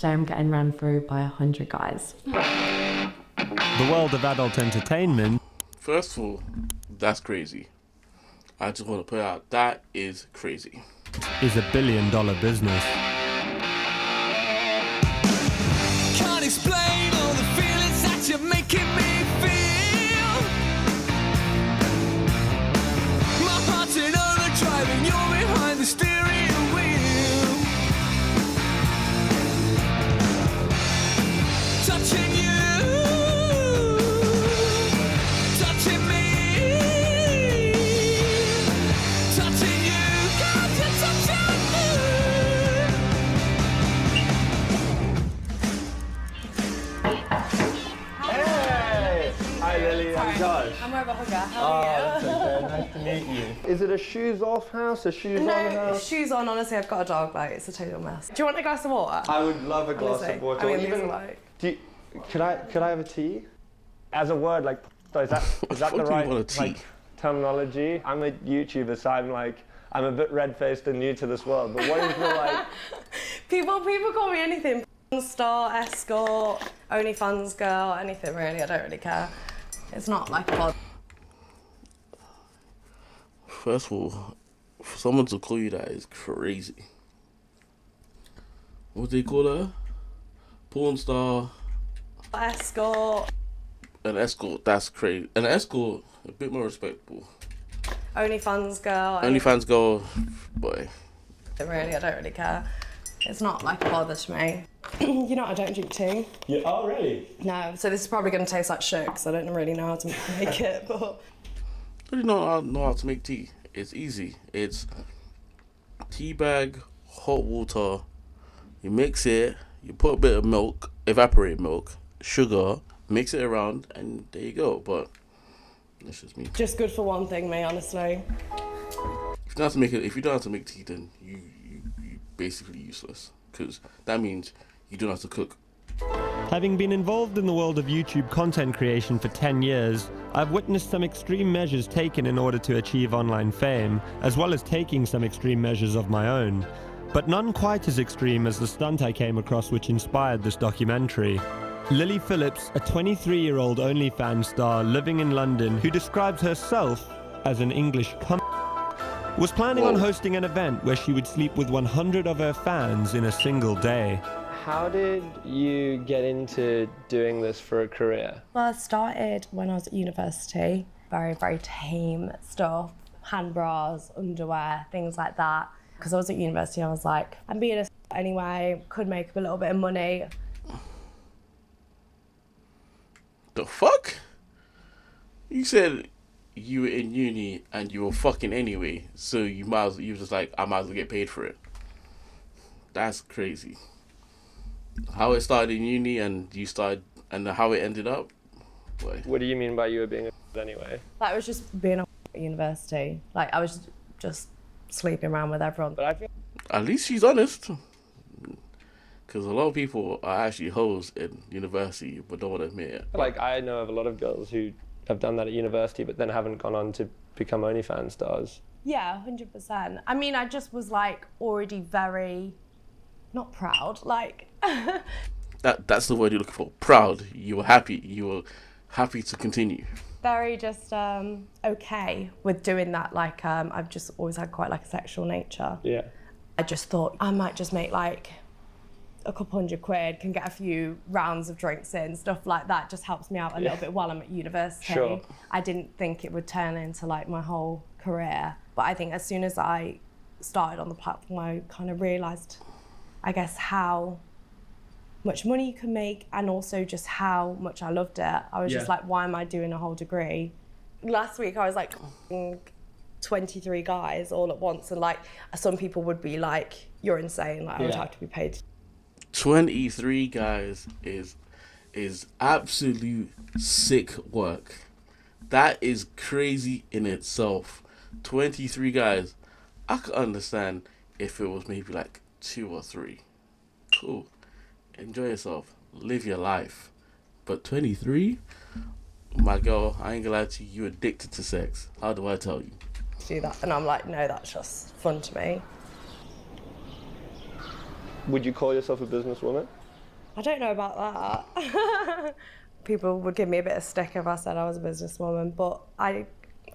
today I'm getting ran through by 100 guys. The world of adult entertainment. First of all, that's crazy. I just want to put out, that is crazy. Is $1 billion business. Can't explain all the feelings that you're making me feel. My heart's in overdrive and you're behind the steering wheel. Touching you. Josh. I'm more of a hugger. How are you? Okay. Nice to meet you. Is it a shoes off house, a shoes on house? No, shoes on. Honestly, I've got a dog. Like, it's a total mess. Do you want a glass of water? I would love a glass Honestly, of water. I mean, Even, could I have a tea? As a word, like, is that the right terminology? I'm a YouTuber, so I'm a bit red-faced and new to this world. But what is the like? People call me anything. Star, escort, OnlyFans girl, anything really. I don't really care. It's not like a pod. First of all, for someone to call you that is crazy. What do they call her? Porn star. Escort. An escort, that's crazy. An escort, a bit more respectable. OnlyFans girl. OnlyFans girl, boy. Really, I don't really care. It's not like a bother to me. You know, I don't drink tea. Yeah. Oh, really? No, so this is probably going to taste like shit because I don't really know how to make it, but... I don't know how to make tea. It's easy. It's tea bag, hot water, you mix it, you put a bit of milk, evaporated milk, sugar, mix it around, and there you go. But that's just me. Just good for one thing, me, honestly. If you don't have to make tea, then you basically useless, because that means you don't have to cook. Having been involved in the world of YouTube content creation for 10 years, I've witnessed some extreme measures taken in order to achieve online fame, as well as taking some extreme measures of my own. But none quite as extreme as the stunt I came across which inspired this documentary. LILLY PHILLPS, a 23-year-old OnlyFans star living in London who describes herself as an English was planning on hosting an event where she would sleep with 100 of her fans in a single day. How did you get into doing this for a career? Well, I started when I was at university. Very, very tame stuff. Hand bras, underwear, things like that. Because I was at university, I was like, I'm being a anyway, could make a little bit of money. The fuck? You said you were in uni and you were fucking anyway, so you were just like, I might as well get paid for it. That's crazy. How it started in uni and how it ended up? Boy. What do you mean by you were being a anyway? Like, I was just being a at university. Like, I was just sleeping around with everyone. But I feel At least she's honest. Because a lot of people are actually hoes in university but don't want to admit it. like I know of a lot of girls who have done that at university but then haven't gone on to become OnlyFans stars. Yeah, 100%. I mean, I just was like already very, not proud, like... That's the word you're looking for. Proud. You were happy. You were happy to continue. Very just okay with doing that. Like, I've just always had quite like a sexual nature. Yeah. I just thought I might just make like a couple £100, can get a few rounds of drinks in, stuff like that. Just helps me out a little bit while I'm at university. Sure. I didn't think it would turn into like my whole career. But I think as soon as I started on the platform, I kind of realised, I guess, how much money you can make and also just how much I loved it. I was just like, why am I doing a whole degree? Last week I was like 23 guys all at once, and like some people would be like, you're insane, like I would have to be paid. 23 guys is absolute sick work. That is crazy in itself. 23 guys. I could understand if it was maybe like 2 or 3. Cool. Enjoy yourself. Live your life. But 23? My girl, I ain't gonna lie to you, you're addicted to sex. How do I tell you? Do that, and I'm like, no, that's just fun to me. Would you call yourself a businesswoman? I don't know about that. People would give me a bit of stick if I said I was a businesswoman, but I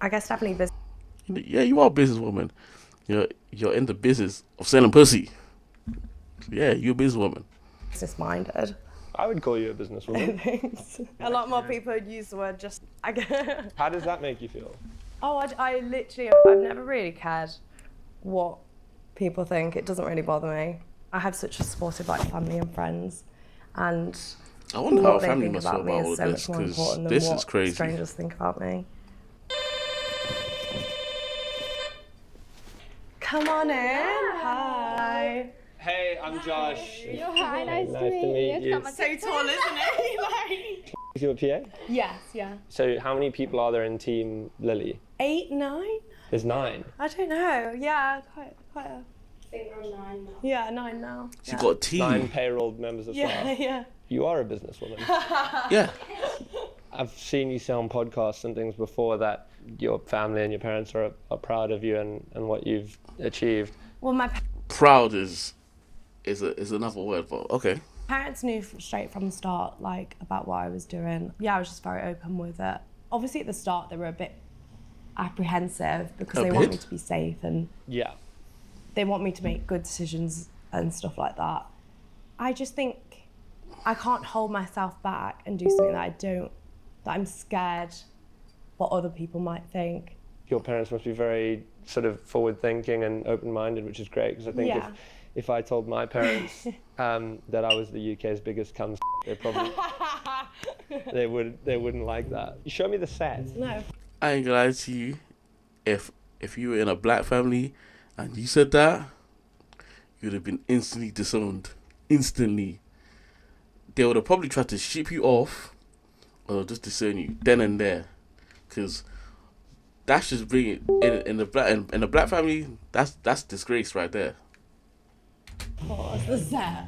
guess definitely business. Yeah, you are a businesswoman. You're in the business of selling pussy. Yeah, you're a businesswoman. Business-minded. I would call you a businesswoman. Thanks. A lot more people would use the word just. How does that make you feel? Oh, I literally, I've never really cared what people think. It doesn't really bother me. I have such a supportive family and friends, and I wonder how what they family think must about feel me about all is of so this, much more because important than this what is crazy. strangers think about me. Come on in. Hi. Hey, I'm Josh. Hi, nice to meet you. So tall, isn't it? Is you a PA? Yes, yeah. So how many people are there in Team Lily? 8, 9? There's 9. I don't know. Yeah, quite a. I think I'm 9 now. Yeah, 9 now. She got a team. 9 payrolled members of staff. Yeah. You are a businesswoman. Yeah. I've seen you say on podcasts and things before that your family and your parents are proud of you and what you've achieved. Well, my Proud is another word, but okay. parents knew straight from the start, like, about what I was doing. Yeah, I was just very open with it. Obviously, at the start, they were a bit apprehensive because they want me to be safe and Yeah. they want me to make good decisions and stuff like that. I just think I can't hold myself back and do something that I'm scared what other people might think. Your parents must be very sort of forward-thinking and open-minded, which is great, because I think if I told my parents that I was the UK's biggest cum, they probably they wouldn't like that. You show me the set. No. I ain't gonna lie to you. If you were in a black family and you said that, you'd have been instantly disowned. Instantly. They would have probably tried to ship you off or just disown you then and there. Because that's just bringing in the black family, that's disgrace right there. Pause the set.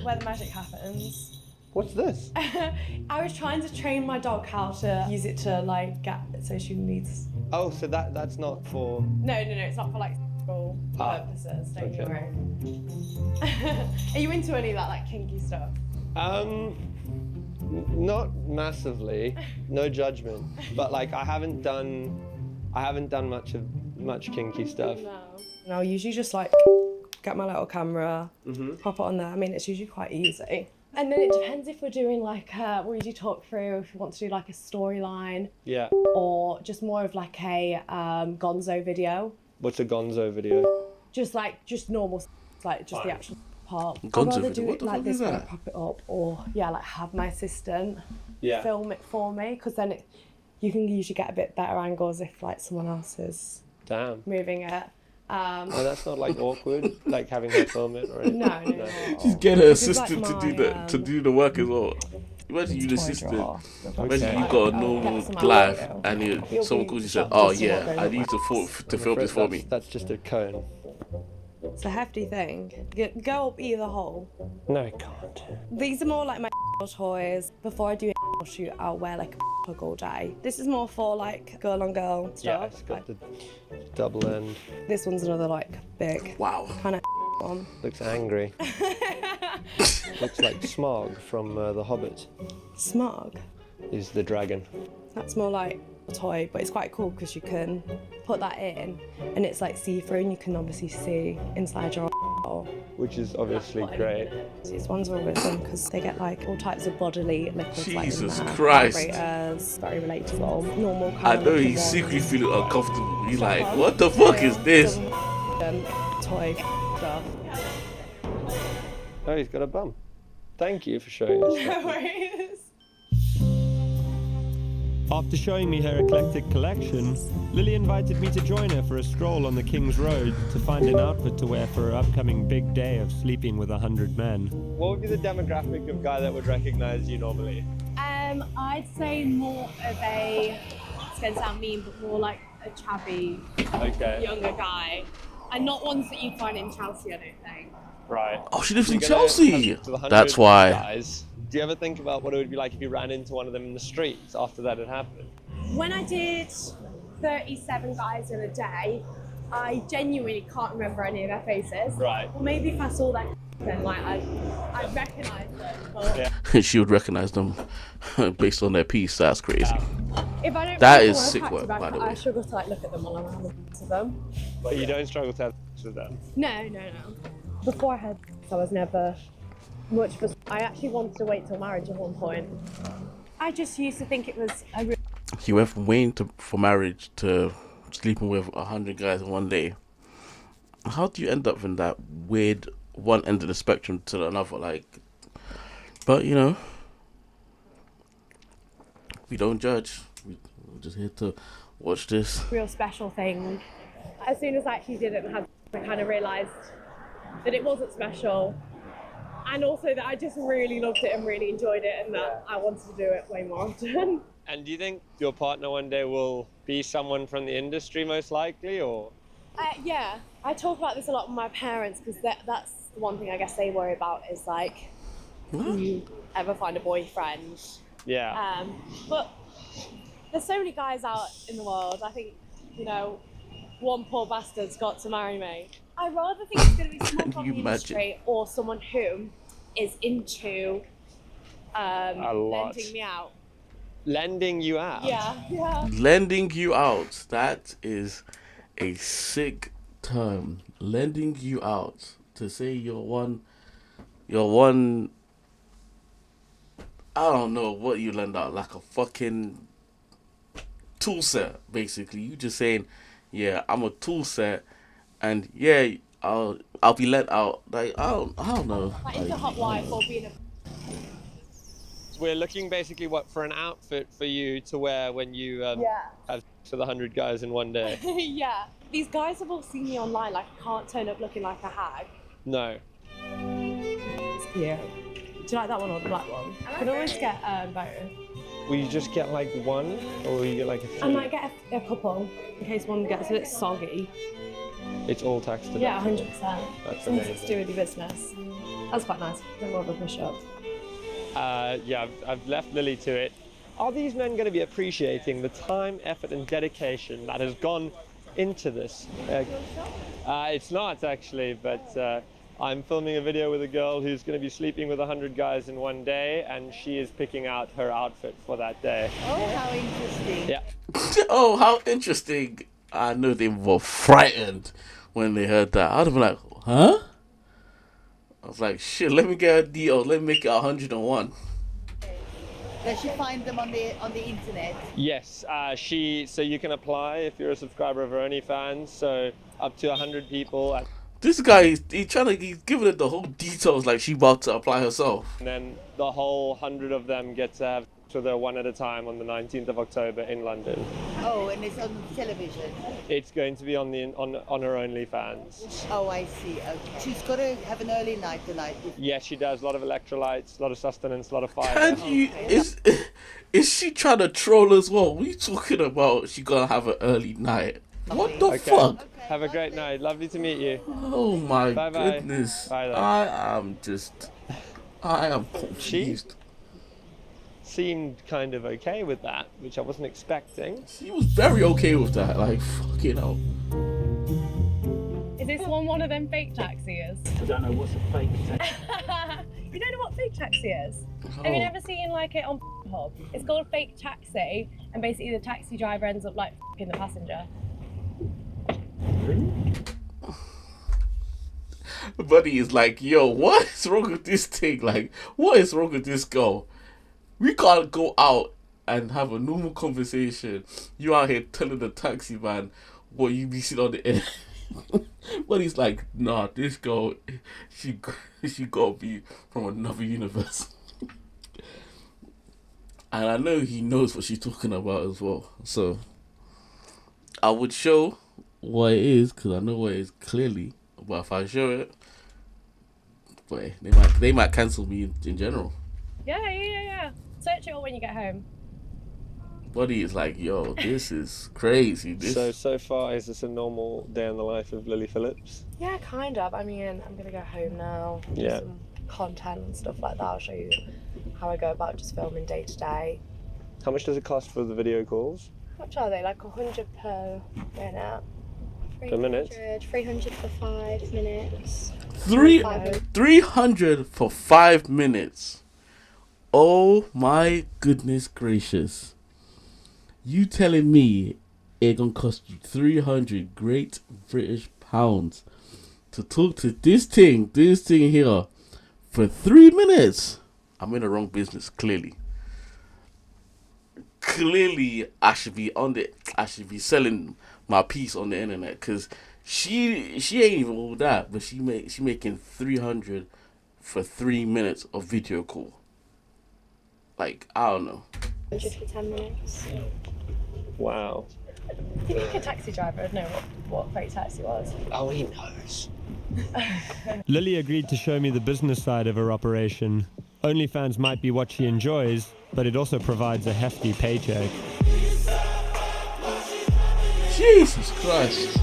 Where the magic happens. What's this? I was trying to train my dog how to use it to like get so she needs. Oh, so that's not for. No, it's not for like sexual purposes. Don't you worry. Are you into any of that like kinky stuff? Not massively. No judgment. But like I haven't done much kinky stuff. No, I'll usually just like get my little camera, pop it on there. I mean, it's usually quite easy. And then it depends if we're doing like, we usually talk through if we want to do like a storyline. Yeah. Or just more of like a gonzo video. What's a gonzo video? Just normal, like just the actual part. Gonzo I'd rather video? do What it the like fuck this is when I that? pop it up, or like have my assistant film it for me, because then you can usually get a bit better angles if like someone else is Damn. moving it. Oh, that's not like awkward, like having her film it or anything. No. Just get her This is, like, assistant my, to do the work as well. Imagine you the toy assistant. drawer. Imagine you got a I'll normal get some out life of it. and someone calls you and said, Just "Oh what yeah, goes I on need to film this for me." That's just a cone. It's a hefty thing. Go up either hole. No, it can't. These are more like my toys. Before I do a shoot, I'll wear like a plug all day. This is more for like girl on girl Yeah, stuff. it's got the double end. This one's another like big Wow. kind of one. Looks angry. Looks like Smog from The Hobbit. Smog. Is the dragon. That's more like a toy, but it's quite cool because you can put that in and it's like see-through and you can obviously see inside your hole. Which is obviously great. These ones are always fun because they get like all types of bodily liquids like in Jesus there. Christ. Vibrators, very relatable. Normal kind I of know little he's ones. secretly feeling uncomfortable. He's like, "What the fuck is this?" Toy stuff. Oh, he's got a bum. Thank you for showing us. No worries. After showing me her eclectic collection, Lily invited me to join her for a stroll on the King's Road to find an outfit to wear for her upcoming big day of sleeping with 100 men. What would be the demographic of guy that would recognize you normally? I'd say more of a, it's going to sound mean, but more like a chubby, younger guy. And not ones that you'd find in Chelsea, I don't think. Right. Oh, she lives in You're gonna Chelsea. come to the 100 That's why. Guys. Do you ever think about what it would be like if you ran into one of them in the streets after that had happened? When I did 37 guys in a day, I genuinely can't remember any of their faces. Right. Or maybe if I saw their then like I'd recognise them. But She would recognize them based on their piece. That's crazy. if I don't That really is wanna sick back to work, back, by the way. I struggle to like look at them while I'm having to them. But you don't struggle to have sex with them. No. Before I had, I was never much for. I actually wanted to wait till marriage at one point. I just used to think it was a real. You went from waiting for marriage to sleeping with 100 guys in one day. How do you end up in that weird one end of the spectrum to another? Like, but you know, we don't judge. We're just here to watch this. Real special thing. As soon as I actually didn't have, I kind of realised that it wasn't special, and also that I just really loved it and really enjoyed it, and that I wanted to do it way more often. And do you think your partner one day will be someone from the industry, most likely, or? Yeah, I talk about this a lot with my parents because that's the one thing I guess they worry about is like, do you ever find a boyfriend? Yeah. But there's so many guys out in the world. I think, you know, one poor bastard's got to marry me. I rather think it's going to be someone from the industry or someone who is into lending me out. Lending you out? Yeah. Lending you out. That is a sick term. Lending you out. To say you're one. I don't know what you lend out. Like a fucking tool set, basically. You just saying, yeah, I'm a tool set, and yeah, I'll be lent out. Like I don't know. Like into hot wife or being a. We're looking basically for an outfit for you to wear when you have to the 100 guys in one day. Yeah. These guys have all seen me online. Like I can't turn up looking like a hag. No. It's cute. Do you like that one or the black one? I can always get both. Will you just get like one, or will you get like a few? I might get a couple in case one gets a bit soggy. It's all tax deductible. Yeah, 100%. That's Something amazing. to do with your business. That's quite nice. A bit more of a push up. Yeah, I've left Lily to it. Are these men going to be appreciating the time, effort, and dedication that has gone into this? It's not actually, but I'm filming a video with a girl who's going to be sleeping with 100 guys in one day, and she is picking out her outfit for that day. Oh, how interesting. Yeah. Oh, how interesting. I know they were frightened when they heard that. I'd have been like, huh? I was like, shit, let me get a deal. Let me make it 101. Does she find them on the internet? Yes, so you can apply if you're a subscriber of her OnlyFans, so up to 100 people. This guy, he's giving it the whole details like she about to apply herself. And then the whole 100 of them get to have to their one at a time on the 19th of October in London. Oh, and it's on television? It's going to be on her OnlyFans. Oh, I see. Okay. She's got to have an early night tonight. Yes, she does. A lot of electrolytes, a lot of sustenance, a lot of fire. And is she trying to troll as well? What are you talking about? She gonna have an early night. What the fuck? Okay, have a great night. Lovely to meet you. Oh my Bye-bye. goodness. Bye then. I am confused. Seemed kind of okay with that, which I wasn't expecting. She was very okay with that. Like, fucking hell. Is this one of them fake taxis? I don't know what's a fake taxi. You don't know what fake taxi is? Have you never seen like it on Hub? It's called fake taxi, and basically the taxi driver ends up like f***ing the passenger. Buddy is like, yo, what is wrong with this thing? Like, what is wrong with this girl? We can't go out and have a normal conversation. You out here telling the taxi man what you be seeing on the air. But he's like, nah, this girl, she gotta be from another universe. And I know he knows what she's talking about as well. So I would show what it is, because I know what it is clearly. But if I show it, boy, they might cancel me in general. Yeah. Search it all when you get home. Buddy is like, yo, this is crazy. So far, is this a normal day in the life of Lily Phillips? Yeah, kind of. I mean, I'm gonna go home now. Do Yeah. some content and stuff like that. I'll show you how I go about just filming day to day. How much does it cost for the video calls? What are they? Like 100 per minute. per minute? 300 for 5 minutes. 300 for 5 minutes. Oh my goodness gracious. You telling me it gonna cost you 300 Great British pounds to talk to this thing here for 3 minutes? I'm in the wrong business, clearly. Clearly, I should be selling my piece on the internet, because she ain't even all that, but she making 300 for 3 minutes of video call. Like, I don't know. 100 for 10 minutes. Wow. I think a taxi driver would know what fake taxi was. Oh, he knows. Lily agreed to show me the business side of her operation. OnlyFans might be what she enjoys, but it also provides a hefty paycheck. Jesus Christ.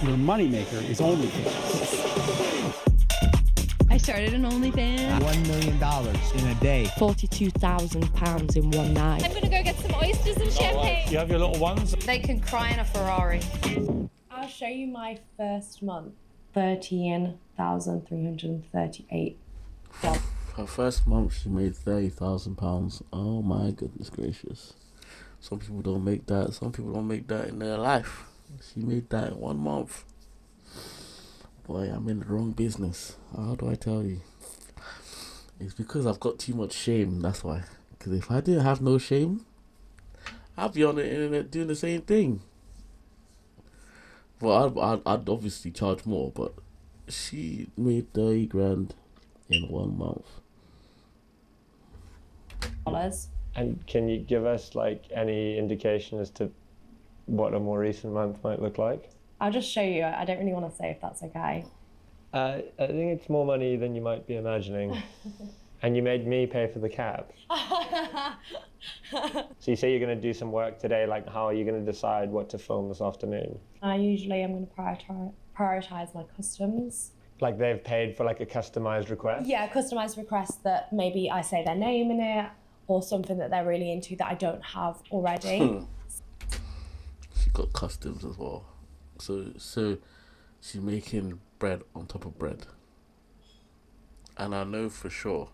Your moneymaker is OnlyFans. I started an OnlyFans. $1 million in a day. £42,000 in one night. I'm gonna go get some oysters and champagne. You have your little ones? They can cry in a Ferrari. I'll show you my first month. £13,338. Her first month, she made £30,000. Oh my goodness gracious. Some people don't make that. Some people don't make that in their life. She made that in 1 month. Boy, I'm in the wrong business. How do I tell you? It's because I've got too much shame, that's why. Because if I didn't have no shame, I'd be on the internet doing the same thing. Well, I'd obviously charge more, but she made 30 grand in 1 month. And can you give us like any indication as to what a more recent month might look like? I'll just show you. I don't really want to say if that's okay. I think it's more money than you might be imagining. And you made me pay for the cab. So you say you're going to do some work today, like how are you going to decide what to film this afternoon? I usually am going to prioritize my customs. Like they've paid for like a customized request? Yeah, customized requests that maybe I say their name in it or something that they're really into that I don't have already. She got customs as well. So she's making bread on top of bread. And I know for sure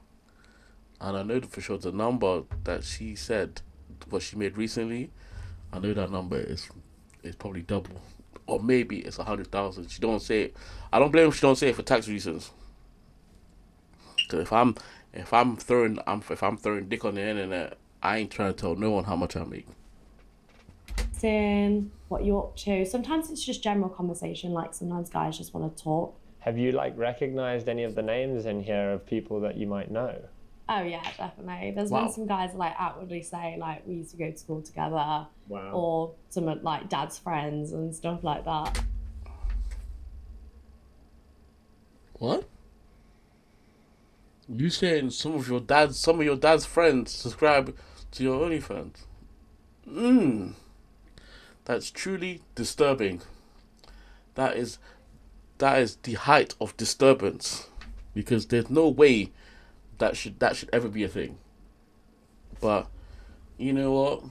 the number that she said, what she made recently, I know that number is probably double. Or maybe it's 100,000. She don't say it. I don't blame her if she don't say it for tax reasons. Because if I'm throwing dick on the internet, I ain't trying to tell no one how much I make. What you're up to. Sometimes it's just general conversation, like sometimes guys just want to talk. Have you like recognized any of the names in here of people that you might know? Oh yeah, definitely. There's been some guys that like outwardly say like we used to go to school together. Wow. Or some of like dad's friends and stuff like that. What? You saying some of your dad's friends subscribe to your OnlyFans? That's truly disturbing. That is the height of disturbance, because there's no way that should ever be a thing. But you know what?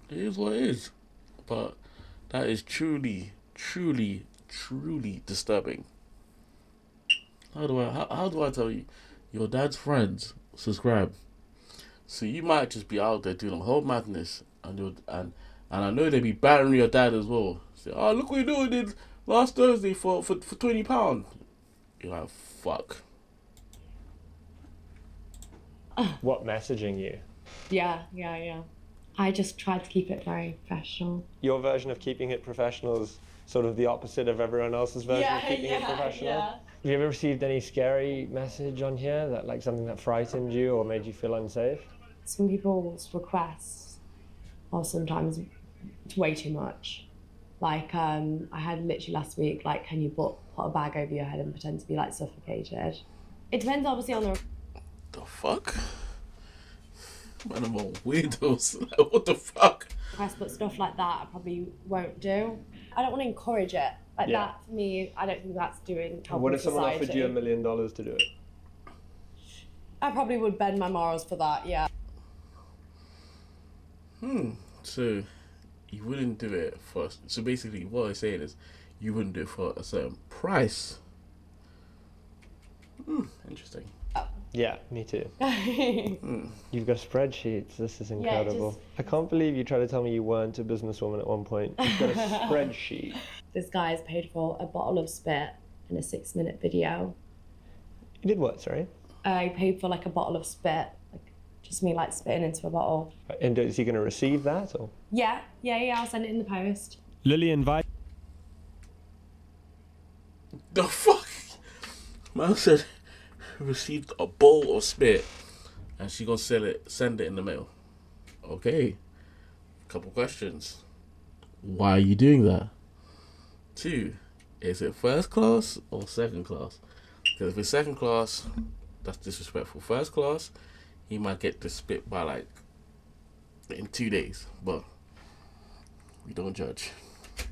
It is what it is. But that is truly disturbing. How do I tell you? Your dad's friends subscribe. So you might just be out there doing a whole madness, and I know they be battering your dad as well. Say, oh, look what you did last Thursday for £20. You're like, fuck. What messaging you? Yeah. I just tried to keep it very professional. Your version of keeping it professional is sort of the opposite of everyone else's version of keeping it professional? Yeah. Have you ever received any scary message on here, that like something that frightened you or made you feel unsafe? Some people's requests are sometimes way too much. Like I had literally last week, like, can you put a bag over your head and pretend to be like suffocated? It depends obviously on the fuck? Man, I'm all weirdos. What the fuck? But stuff like that I probably won't do. I don't want to encourage it. Like that, for me, I don't think that's doing helping What if society. someone offered you $1 million to do it? I probably would bend my morals for that, yeah. So, you wouldn't do it for. So basically, what I'm saying is, you wouldn't do it for a certain price. Interesting. Yeah, me too. You've got spreadsheets. This is incredible. I can't believe you tried to tell me you weren't a businesswoman at one point. You've got a spreadsheet. This guy's paid for a bottle of spit in a 6-minute video. You did what, sorry? I paid for like a bottle of spit, like just me like spitting into a bottle. And is he going to receive that or? Yeah, I'll send it in the post. Lily invited. The fuck? Man said received a bowl of spit and she gonna send it in the mail. Okay. Couple questions. Why are you doing that? 2, is it first class or second class? Because if it's second class, that's disrespectful. First class, he might get the spit by like in 2 days, but we don't judge.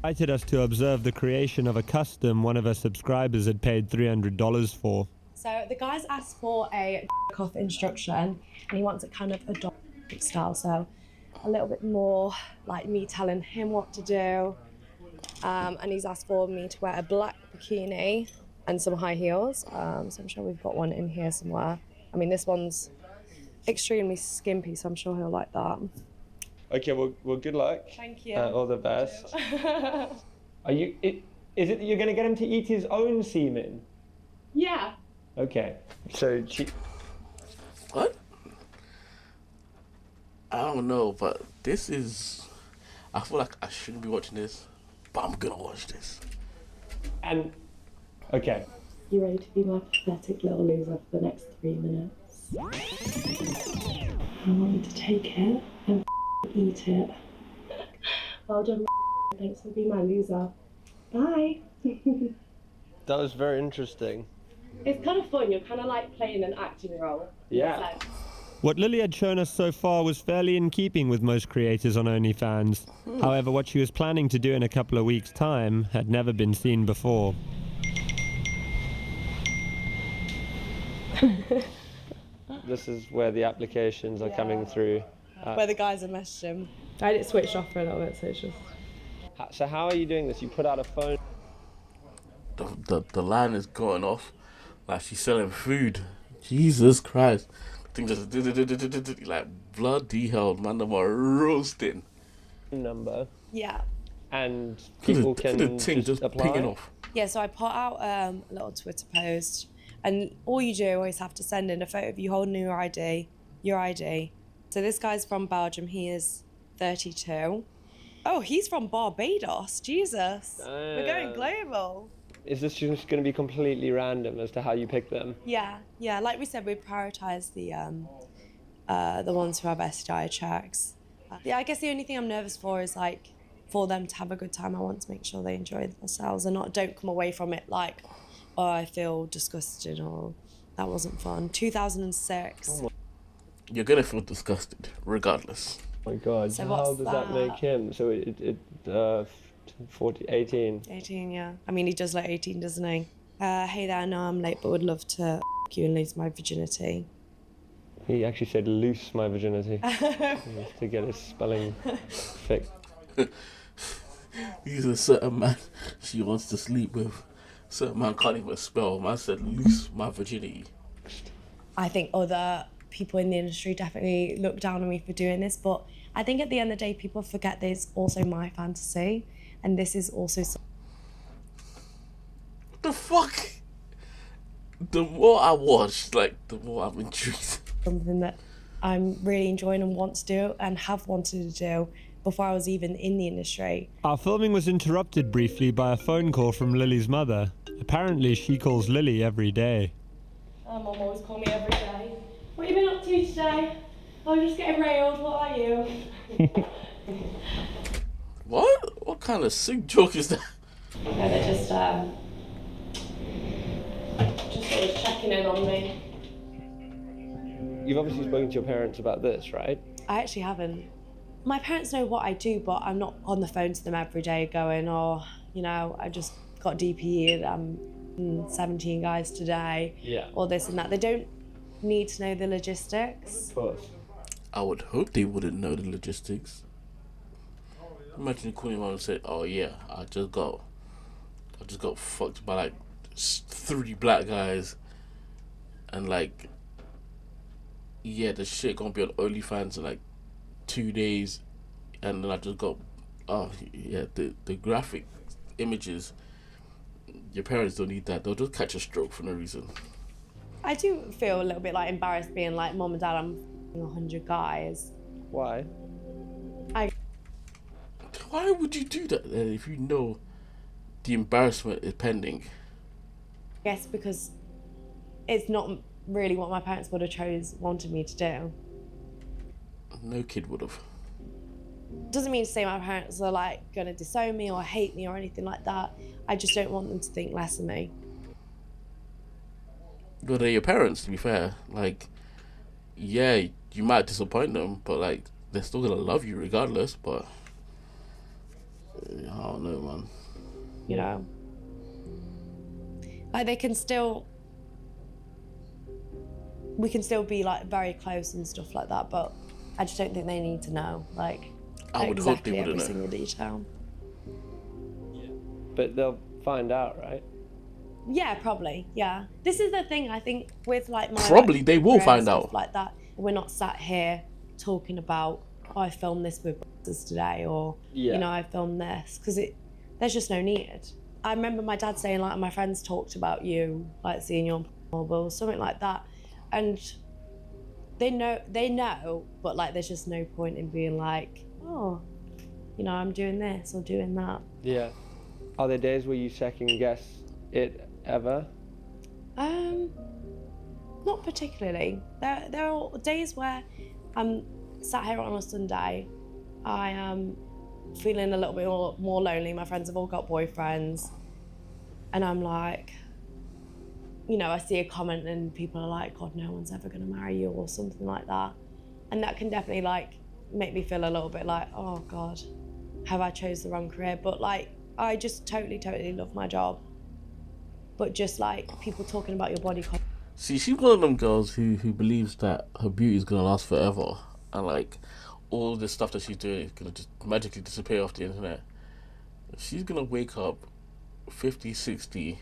Invited us to observe the creation of a custom one of her subscribers had paid $300 for. So the guy's asked for a off instruction and he wants it kind of a dog style, so a little bit more like me telling him what to do. And he's asked for me to wear a black bikini and some high heels. So I'm sure we've got one in here somewhere. I mean, this one's extremely skimpy, so I'm sure he'll like that. Okay, well, good luck. Thank you. All the best. Are you? Is it that you're going to get him to eat his own semen? Yeah. Okay. So What? I don't know, but this is. I feel like I shouldn't be watching this, but I'm gonna watch this. And okay. You ready to be my pathetic little loser for the next 3 minutes? I want you to take it and eat it. Well done. Thanks for being my loser. Bye. That was very interesting. It's kind of fun. You're kind of like playing an acting role. Yeah. What Lily had shown us so far was fairly in keeping with most creators on OnlyFans. However, what she was planning to do in a couple of weeks' time had never been seen before. This is where the applications are coming through. Where the guys are messaging him. I had it switched off for a little bit, so it's just... So how are you doing this? You put out a phone... The line is going off like she's selling food. Jesus Christ. Thing just like bloody hell, man, them are roasting. Number. Yeah. And people can just apply. Picking off. Yeah, so I put out a little Twitter post, and all you do always have to send in a photo of you holding your ID. So this guy's from Belgium. He is 32. Oh, he's from Barbados. Jesus. We're going global. Is this just going to be completely random as to how you pick them? Yeah. Like we said, we prioritise the ones who have STI checks. Yeah, I guess the only thing I'm nervous for is like for them to have a good time. I want to make sure they enjoy themselves and don't come away from it like, oh, I feel disgusted or that wasn't fun. 2006. You're gonna feel disgusted regardless. Oh my God. So how does that make him? So 18. 18, yeah. I mean, he does like 18, doesn't he? Hey there, I know I'm late, but would love to you and lose my virginity. He actually said loose my virginity to get his spelling fixed. He's a certain man she wants to sleep with. Certain man can't even spell. Man said loose my virginity. I think other people in the industry definitely look down on me for doing this, but I think at the end of the day, people forget that it's also my fantasy, and this is also... What the fuck? The more I watch, like, the more I'm intrigued. Something that I'm really enjoying and want to do and have wanted to do before I was even in the industry. Our filming was interrupted briefly by a phone call from Lily's mother. Apparently, she calls Lily every day. Mum always calls me every day. What have you been up to today? I'm just getting railed. What are you? What? What kind of sick joke is that? No, they're just sort of checking in on me. You've obviously spoken to your parents about this, right? I actually haven't. My parents know what I do, but I'm not on the phone to them every day going, oh, you know, I just got DPE'd, I'm 17 guys today, or this and that. They don't need to know the logistics. Of course. I would hope they wouldn't know the logistics. Imagine calling your mom and say, "Oh yeah, I just got fucked by like 3 black guys, and like, yeah, the shit gonna be on OnlyFans in like 2 days, and then I just got, oh yeah, the graphic images. Your parents don't need that. They'll just catch a stroke for no reason." I do feel a little bit like embarrassed being like, Mom and Dad, I'm 100 guys. Why? Why would you do that then if you know the embarrassment is pending? I guess because it's not really what my parents would have wanted me to do. No kid would have. Doesn't mean to say my parents are like gonna disown me or hate me or anything like that. I just don't want them to think less of me. But they're your parents, to be fair. Like, yeah, you might disappoint them, but like, they're still gonna love you regardless. But I don't know, man. You know, like we can still be like very close and stuff like that, but I just don't think they need to know like I would hope they exactly every wouldn't know. single detail. Yeah. But they'll find out, right? Yeah, probably. Yeah. This is the thing I think with like my Probably they will career and find stuff out. like that. We're not sat here talking about, oh, I filmed this with brothers today, or you know, I filmed this, because there's just no need. I remember my dad saying like, my friends talked about you, like seeing you on mobile, something like that, and they know, but like there's just no point in being like, oh, you know, I'm doing this or doing that. Yeah. Are there days where you second guess it ever? Not particularly. There are days where I'm sat here on a Sunday, I am feeling a little bit more lonely. My friends have all got boyfriends, and I'm like, you know, I see a comment and people are like, God, no one's ever gonna marry you or something like that. And that can definitely like make me feel a little bit like, oh God, have I chose the wrong career? But like, I just totally love my job. But just like people talking about your body. See, she's one of them girls who believes that her beauty is gonna last forever, and like all this stuff that she's doing is gonna just magically disappear off the internet. She's gonna wake up 50, 60,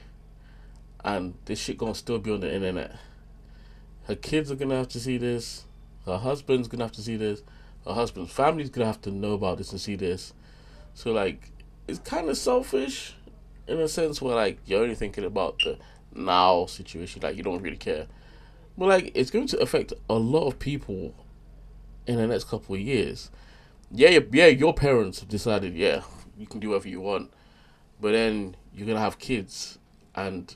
and this shit gonna still be on the internet. Her kids are gonna have to see this. Her husband's gonna have to see this. Her husband's family's gonna have to know about this and see this. So like, it's kind of selfish in a sense where like you're only thinking about the now situation, like you don't really care. But like, it's going to affect a lot of people in the next couple of years. Yeah, your parents have decided, yeah, you can do whatever you want, but then you're gonna have kids, and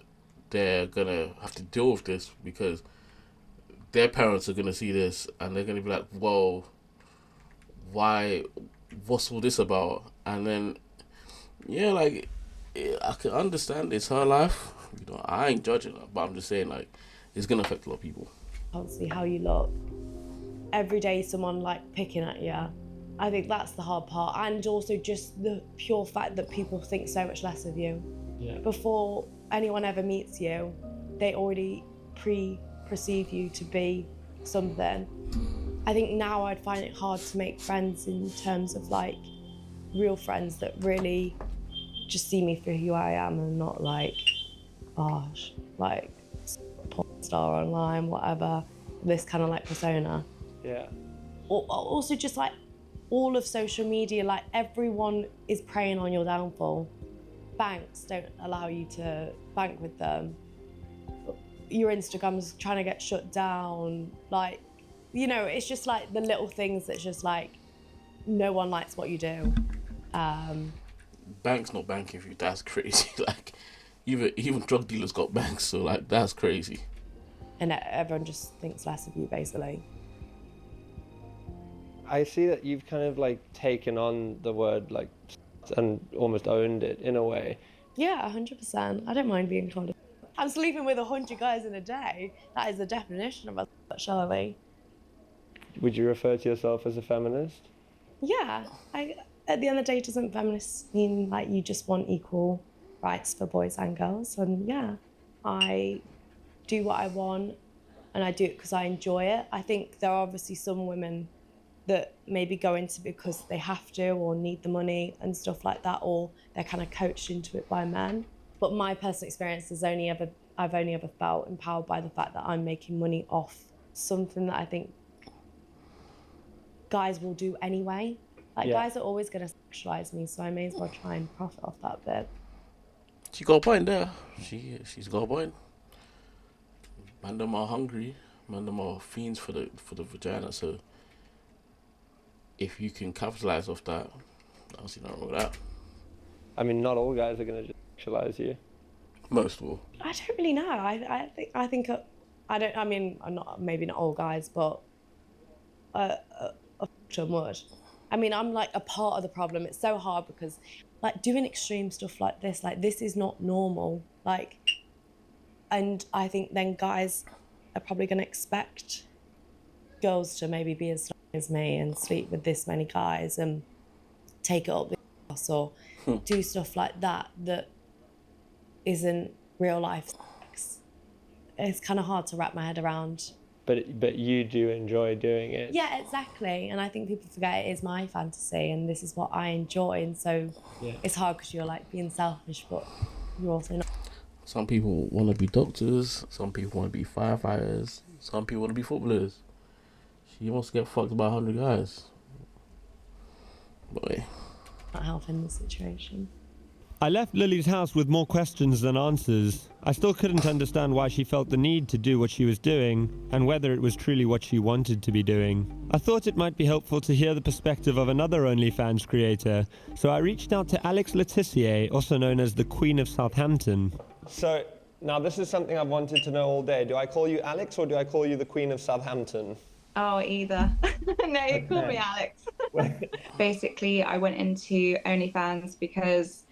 they're gonna have to deal with this because their parents are gonna see this, and they're gonna be like, whoa, why? What's all this about? And then, yeah, like, I can understand it's her life. You know, I ain't judging her, but I'm just saying, like, it's gonna affect a lot of people. Obviously, how you look. Every day, someone like picking at you. I think that's the hard part, and also just the pure fact that people think so much less of you. Yeah. Before anyone ever meets you, they already perceive you to be something. I think now I'd find it hard to make friends in terms of like real friends that really just see me for who I am and not like, gosh, like porn star online, whatever, this kind of like persona. Yeah. Also just like all of social media, like everyone is preying on your downfall. Banks don't allow you to bank with them. Your Instagram's trying to get shut down. Like, you know, it's just like the little things that's just like, no one likes what you do. Banks not banking for you, that's crazy. Like, even drug dealers got banks, so like, that's crazy. And everyone just thinks less of you, basically. I see that you've kind of like taken on the word like and almost owned it in a way. Yeah, 100%. I don't mind being called. I'm sleeping with 100 guys in a day. That is the definition of a surely. Would you refer to yourself as a feminist? Yeah. At the end of the day, doesn't feminist mean like you just want equal rights for boys and girls? And yeah, I do what I want, and I do it because I enjoy it. I think there are obviously some women that maybe go into because they have to or need the money and stuff like that, or they're kind of coached into it by men. But my personal experience is I've only ever felt empowered by the fact that I'm making money off something that I think guys will do anyway. Like, guys are always going to sexualize me, so I may as well try and profit off that bit. She got a point there. She's got a point. Man, them are hungry. Man, them are fiends for the vagina. So if you can capitalize off that, I don't see nothing wrong with that. I mean, not all guys are going to sexualize you. Most will. I don't really know. I think I don't. I mean, I'm not, maybe not all guys, but a ton would. I mean, I'm like a part of the problem. It's so hard because, like, doing extreme stuff like this is not normal. Like, and I think then guys are probably going to expect girls to maybe be as strong as me and sleep with this many guys and take it up with us or do stuff like that isn't real life sex. It's kind of hard to wrap my head around. But you do enjoy doing it. Yeah, exactly. And I think people forget it is my fantasy and this is what I enjoy. And so it's hard because you're like being selfish, but you're also not. Some people want to be doctors. Some people want to be firefighters. Some people want to be footballers. She wants to get fucked by 100 guys. Boy. Not helping the situation. I left Lily's house with more questions than answers. I still couldn't understand why she felt the need to do what she was doing, and whether it was truly what she wanted to be doing. I thought it might be helpful to hear the perspective of another OnlyFans creator, so I reached out to Alex Letitia, also known as the Queen of Southampton. So, now this is something I've wanted to know all day. Do I call you Alex or do I call you the Queen of Southampton? Oh, either. No, you call me Alex. Basically, I went into OnlyFans because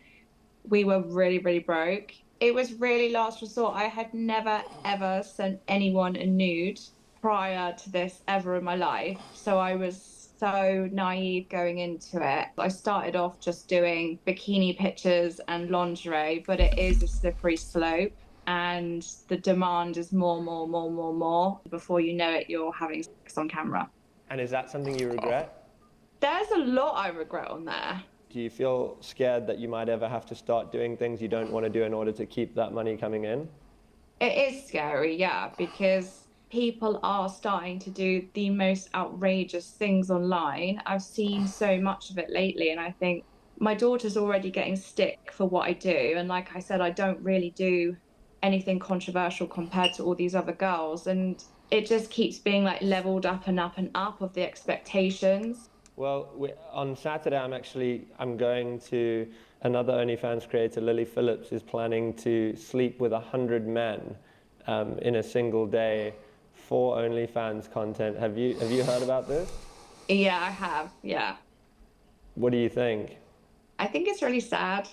we were really, really broke. It was really last resort. I had never, ever sent anyone a nude prior to this ever in my life. So I was so naive going into it. I started off just doing bikini pictures and lingerie, but it is a slippery slope. And the demand is more. Before you know it, you're having sex on camera. And is that something you regret? There's a lot I regret on there. Do you feel scared that you might ever have to start doing things you don't want to do in order to keep that money coming in? It is scary, yeah, because people are starting to do the most outrageous things online. I've seen so much of it lately, and I think my daughter's already getting stick for what I do. And like I said, I don't really do anything controversial compared to all these other girls. And it just keeps being like leveled up and up and up of the expectations. Well, on Saturday, I'm going to another OnlyFans creator, LILLY Phillips, is planning to sleep with 100 men in a single day for OnlyFans content. Have you heard about this? Yeah, I have, yeah. What do you think? I think it's really sad.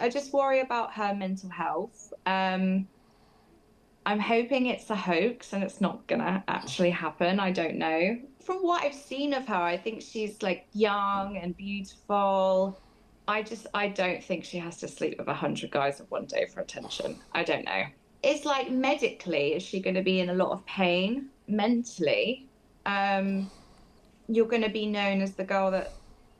I just worry about her mental health. I'm hoping it's a hoax and it's not gonna actually happen. I don't know. From what I've seen of her, I think she's like young and beautiful. I don't think she has to sleep with 100 guys in one day for attention. I don't know. It's like medically, is she going to be in a lot of pain? Mentally, you're going to be known as the girl that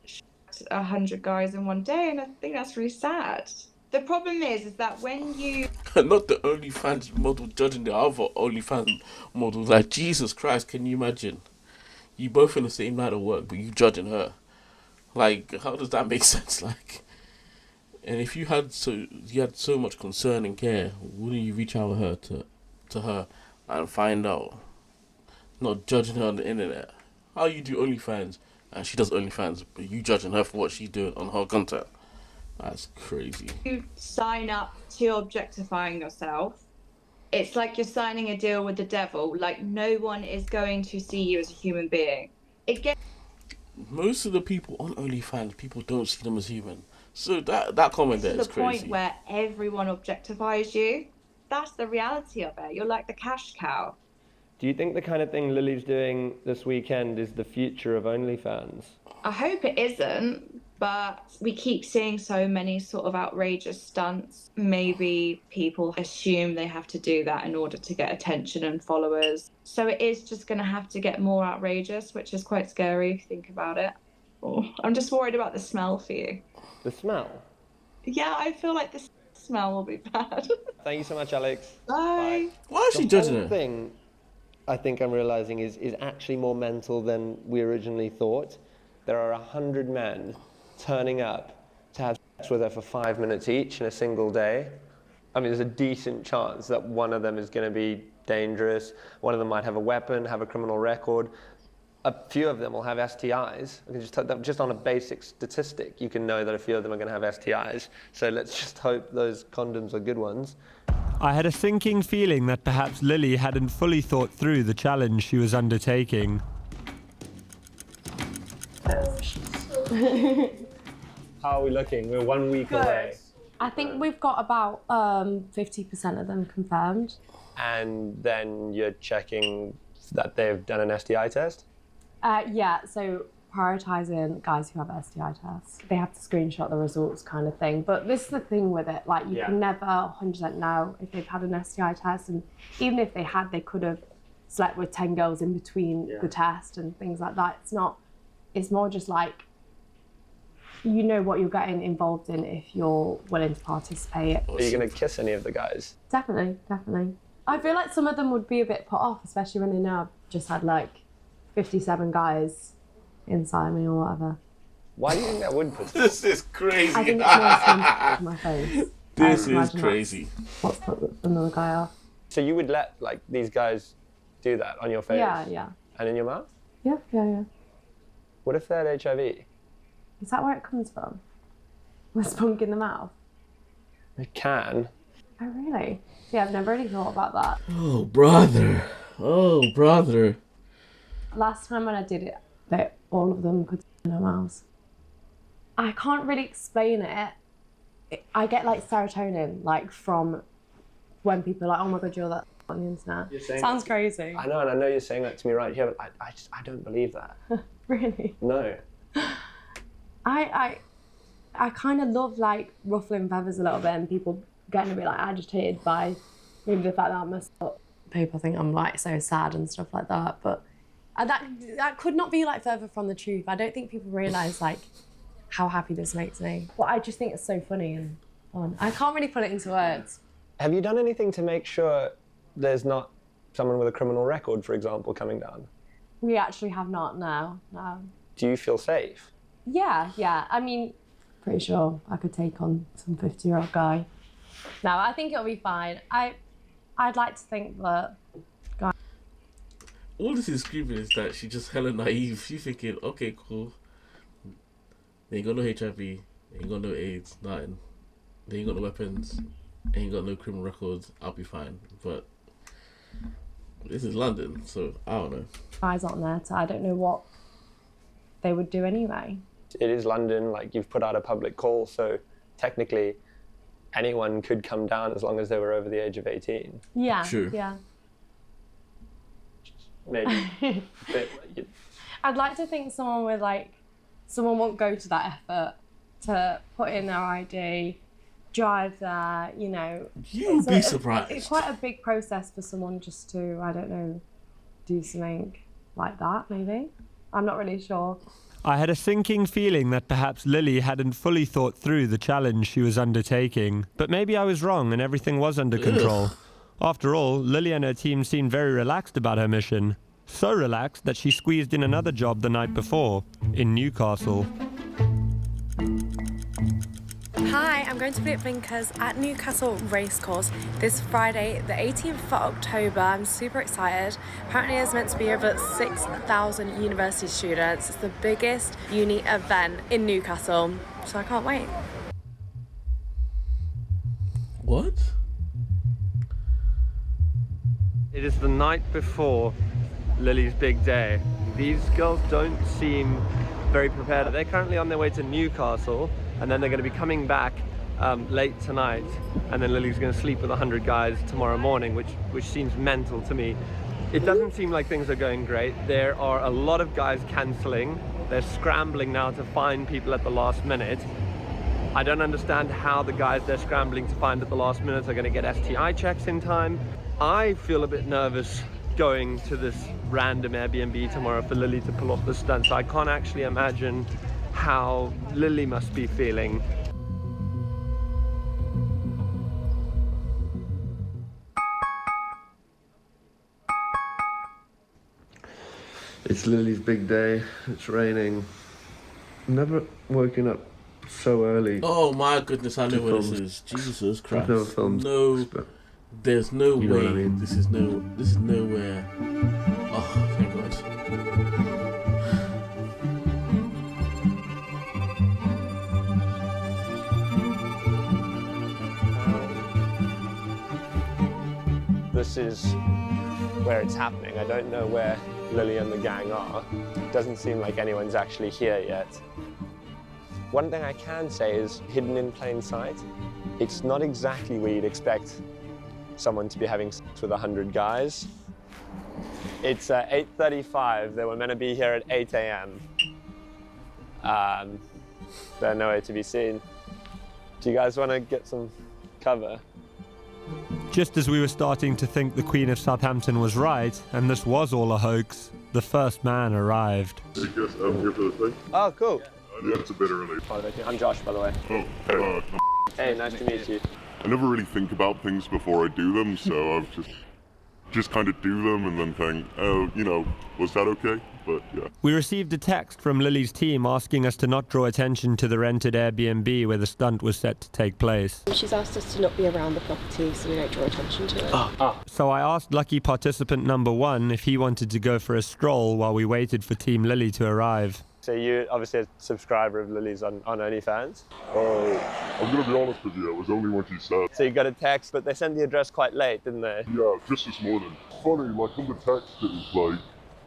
shot 100 guys in one day, and I think that's really sad. The problem is that when you... Not the OnlyFans model judging the other OnlyFans models. Like, Jesus Christ, can you imagine? You both in the same line of work, but you judging her. Like, how does that make sense? Like, and if you had so much concern and care, wouldn't you reach out to her and find out? Not judging her on the internet. How you do OnlyFans and she does OnlyFans, but you judging her for what she's doing on her content. That's crazy. You sign up to objectifying yourself. It's like you're signing a deal with the devil. Like, no one is going to see you as a human being. Most of the people on OnlyFans, people don't see them as human. So that comment there is crazy. To the point where everyone objectifies you. That's the reality of it. You're like the cash cow. Do you think the kind of thing Lily's doing this weekend is the future of OnlyFans? I hope it isn't, But we keep seeing so many sort of outrageous stunts. Maybe people assume they have to do that in order to get attention and followers. So it is just going to have to get more outrageous, which is quite scary if you think about it. Oh, I'm just worried about the smell for you. The smell? Yeah, I feel like the smell will be bad. Thank you so much, Alex. Bye. Why is she judging her? The thing I think I'm realizing is actually more mental than we originally thought. There are 100 men turning up to have sex with her for 5 minutes each in a single day. I mean, there's a decent chance that one of them is going to be dangerous. One of them might have a weapon, have a criminal record. A few of them will have STIs. Just on a basic statistic, you can know that a few of them are going to have STIs. So let's just hope those condoms are good ones. I had a sinking feeling that perhaps Lily hadn't fully thought through the challenge she was undertaking. How are we looking? We're 1 week away. I think we've got about 50% of them confirmed. And then you're checking that they've done an STI test? Yeah, so prioritising guys who have STI tests. They have to screenshot the results kind of thing. But this is the thing with it, like you can never 100% know if they've had an STI test. And even if they had, they could have slept with 10 girls in between the test and things like that. It's more just like, you know what you're getting involved in if you're willing to participate. Are you going to kiss any of the guys? Definitely, definitely. I feel like some of them would be a bit put off, especially when they know I've just had like 57 guys inside me or whatever. Why do you think that would put? This is crazy. I think it's more sensitive to my face. This is crazy. What's put another guy off? So you would let like these guys do that on your face? Yeah. And in your mouth? Yeah. What if they had HIV? Is that where it comes from? With spunk in the mouth? It can. Oh, really? Yeah, I've never really thought about that. Oh, brother. Last time when I did it, all of them could in their mouths. I can't really explain it. I get like serotonin, like from when people are like, oh my God, you're that on the internet. Sounds crazy. I know, and I know you're saying that to me right here, but I don't believe that. Really? No. I kind of love like ruffling feathers a little bit and people getting a bit like agitated by maybe the fact that I'm people think I'm like so sad and stuff like that, but that could not be like further from the truth. I don't think people realise like how happy this makes me. But I just think it's so funny and fun. I can't really put it into words. Have you done anything to make sure there's not someone with a criminal record, for example, coming down? We actually have not, no. Do you feel safe? Yeah. I mean, pretty sure I could take on some 50-year-old guy. No, I think it'll be fine. I'd like to think that. All this is screaming is that she's just hella naive. She's thinking, okay, cool. They ain't got no HIV, they ain't got no AIDS, nothing. They ain't got no weapons, ain't got no criminal records. I'll be fine. But this is London, so I don't know. Eyes on there, so I don't know what they would do anyway. It is London, like you've put out a public call, so technically anyone could come down as long as they were over the age of 18. Yeah, true. Yeah. Maybe. I'd like to think someone won't go to that effort to put in their ID, drive there, you know. You'd be surprised. It's quite a big process for someone just to, I don't know, do something like that, maybe. I'm not really sure. I had a sinking feeling that perhaps Lily hadn't fully thought through the challenge she was undertaking, but maybe I was wrong and everything was under control. After all, Lily and her team seemed very relaxed about her mission. So relaxed that she squeezed in another job the night before, in Newcastle. Hi, I'm going to be at Blinkers at Newcastle Racecourse this Friday, the 18th of October. I'm super excited. Apparently there's meant to be over 6,000 university students. It's the biggest uni event in Newcastle, so I can't wait. What? It is the night before Lily's big day. These girls don't seem very prepared. They're currently on their way to Newcastle, and then they're going to be coming back late tonight, and then Lily's going to sleep with 100 guys tomorrow morning, which seems mental to me. It doesn't seem like things are going great. There are a lot of guys cancelling. They're scrambling now to find people at the last minute. I don't understand how the guys they're scrambling to find at the last minute are going to get STI checks in time. I feel a bit nervous going to this random Airbnb tomorrow for Lily to pull off the stunt, so I can't actually imagine how Lily must be feeling. It's Lily's big day. It's raining. Never woken up so early. Oh my goodness, I know what this is. Jesus Christ. I've never filmed. No, there's no way. You know what I mean? This is nowhere. Oh, thank God. This is where it's happening. I don't know where Lily and the gang are. It doesn't seem like anyone's actually here yet. One thing I can say is hidden in plain sight. It's not exactly where you'd expect someone to be having sex with 100 guys. It's 8:35. They were meant to be here at 8 a.m. They're nowhere to be seen. Do you guys want to get some cover? Just as we were starting to think the Queen of Southampton was right, and this was all a hoax, the first man arrived. Hey, guys, I'm here for the thing. Oh, cool. Yeah, it's a bit early. I'm Josh, by the way. Oh, Hey, nice to meet you. I never really think about things before I do them, so I've just kind of do them and then think, oh, you know, was that okay? But yeah. We received a text from Lily's team asking us to not draw attention to the rented Airbnb where the stunt was set to take place. She's asked us to not be around the property so we don't draw attention to it. So I asked lucky participant number 1 if he wanted to go for a stroll while we waited for Team Lily to arrive. So you're obviously a subscriber of Lily's on OnlyFans? I'm going to be honest with you, it was only when she said. So you got a text, but they sent the address quite late, didn't they? Yeah, just this morning. Funny, like on the text it was like,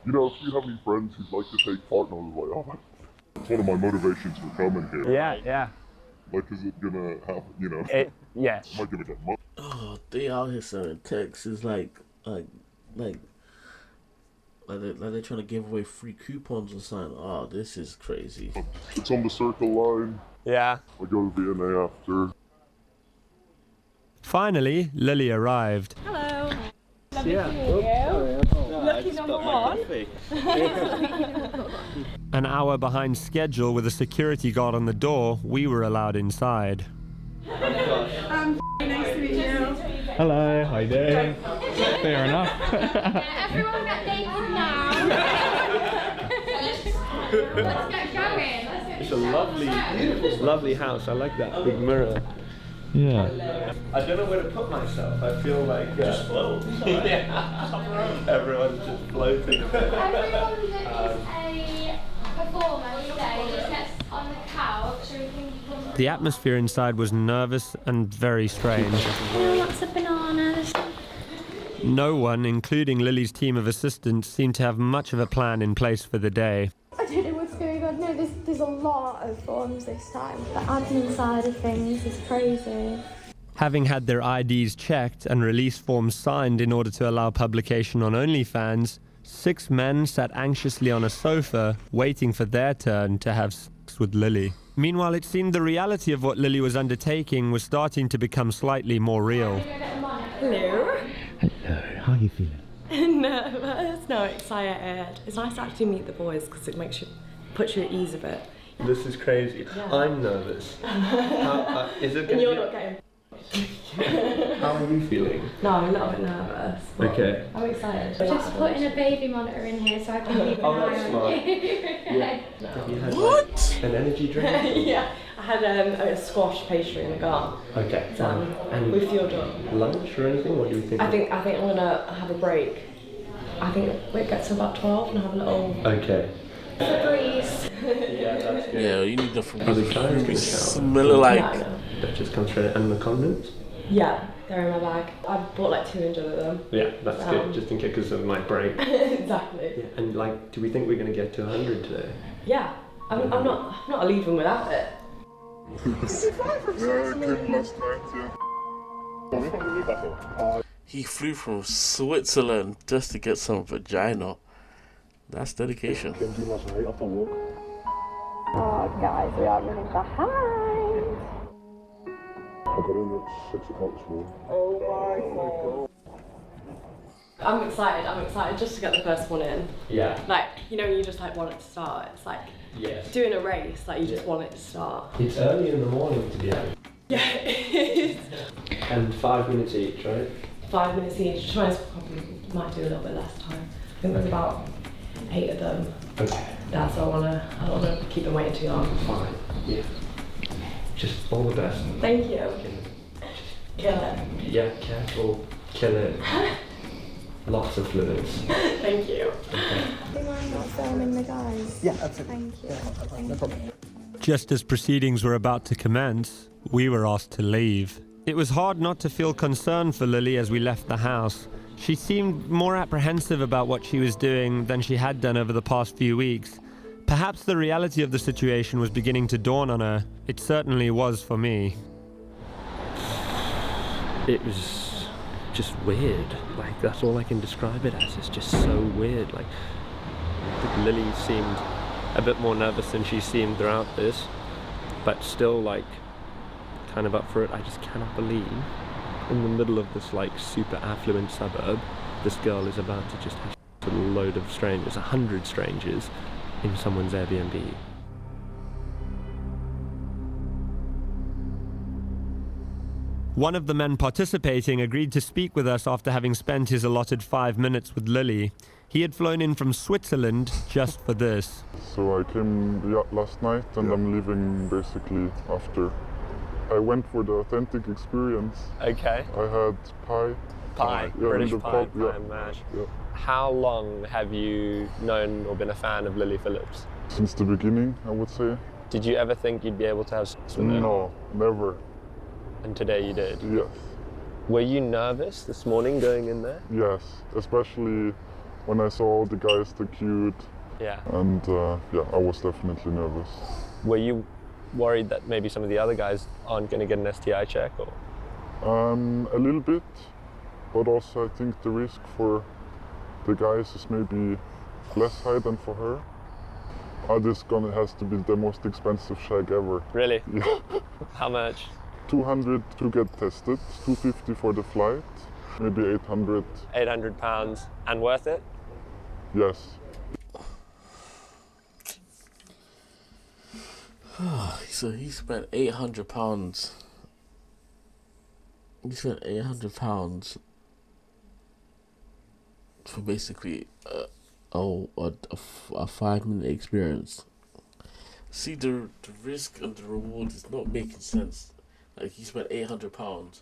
you know, if you have any friends who'd like to take part, and I was like, oh, it's one of my motivations for coming here. Yeah. Like, is it gonna happen, you know? Yeah. Might give it that much. Oh, they out here sending texts is like they're trying to give away free coupons or something. Oh, this is crazy. It's on the Circle Line. Yeah. I go to V&A after. Finally, Lily arrived. Hello. Lovely to meet you. Lucky number 1. An hour behind schedule with a security guard on the door, we were allowed inside. Nice to meet you. Hello, how you doing? Fair enough. Everyone get naked now. Let's get going. It's a lovely house. I like that big mirror. Yeah. I don't know where to put myself. I feel like just float. Yeah. Everyone's just floating. Everyone looks a performer today just gets on the couch so we can become... The atmosphere inside was nervous and very strange. Lots of bananas. No one, including Lily's team of assistants, seemed to have much of a plan in place for the day. I don't know what's going on. No, there's a lot of forms this time. The admin side of things is crazy. Having had their IDs checked and release forms signed in order to allow publication on OnlyFans, 6 men sat anxiously on a sofa, waiting for their turn to have sex with Lily. Meanwhile, it seemed the reality of what Lily was undertaking was starting to become slightly more real. Hello. Hello, how are you feeling? Nervous. No, excited. It's nice to actually meet the boys because it puts you at ease a bit. This is crazy. Yeah. I'm nervous. Is it And you're not getting... How are you feeling? No, I'm a little bit nervous. Okay. I'm excited. Just putting a baby monitor in here so I can keep an eye on you. Yeah. Have you had What? An energy drink? Yeah. I had a squash pastry in the car. Okay. And we fueled up. Lunch or anything? What do you think? I think I'm gonna have a break. I think it gets to about 12 and have a little... Okay. Febreze. Yeah, that's good. Yeah, you need the Are the clothes smell like. No. That just comes straight. And the condoms? Yeah, they're in my bag. I bought like 200 of them. Yeah, that's good. Just in case because of my break. Exactly. Yeah. And like, do we think we're going to get to 100 today? Yeah. I'm not leaving without it. He flew from Switzerland just to get some vagina. That's dedication. God, guys, we are running behind. I got in at 6 o'clock this morning. Oh my God. I'm excited just to get the first one in. Yeah. Like, you know, you just like want it to start. It's like doing a race, like you just want it to start. It's early in the morning to be honest. Yeah, it is. And 5 minutes each, right? 5 minutes each. Tries probably might do a little bit less time. I think there's about 8 of them. Okay. Yeah, so I don't wanna keep them waiting too long. Fine. Yeah. Just all the best. Thank you. Kill it. Yeah, careful. Kill it. Lots of fluids. Thank you. Do you mind not filming the guys? Yeah, absolutely. Thank you. No problem. Just as proceedings were about to commence, we were asked to leave. It was hard not to feel concern for Lily as we left the house. She seemed more apprehensive about what she was doing than she had done over the past few weeks. Perhaps the reality of the situation was beginning to dawn on her. It certainly was for me. It was just weird. Like, that's all I can describe it as. It's just so weird. Like, Lily seemed a bit more nervous than she seemed throughout this, but still, like, kind of up for it. I just cannot believe in the middle of this, like, super affluent suburb, this girl is about to just have a load of strangers, 100 strangers, in someone's Airbnb. One of the men participating agreed to speak with us after having spent his allotted 5 minutes with Lily. He had flown in from Switzerland just for this. So I came last night and I'm leaving basically after. I went for the authentic experience. Okay. I had pie. Pie, Yeah, British the pie, pub, pie yeah. and mash. Yeah. How long have you known or been a fan of Lily Phillips? Since the beginning, I would say. Did you ever think you'd be able to have sex with her? No, never. And today you did? Yes. Were you nervous this morning going in there? Yes, especially when I saw all the guys, the cute. Yeah. And yeah, I was definitely nervous. Were you worried that maybe some of the other guys aren't going to get an STI check? Or? A little bit, but also I think the risk for the guys is maybe less high than for her. This gonna has to be the most expensive shag ever. Really? Yeah. How much? 200 to get tested, 250 for the flight, maybe 800. 800 pounds, and worth it? Yes. So he spent £800. He spent £800 for basically a 5-minute experience. See, the risk and the reward is not making sense. Like, he spent £800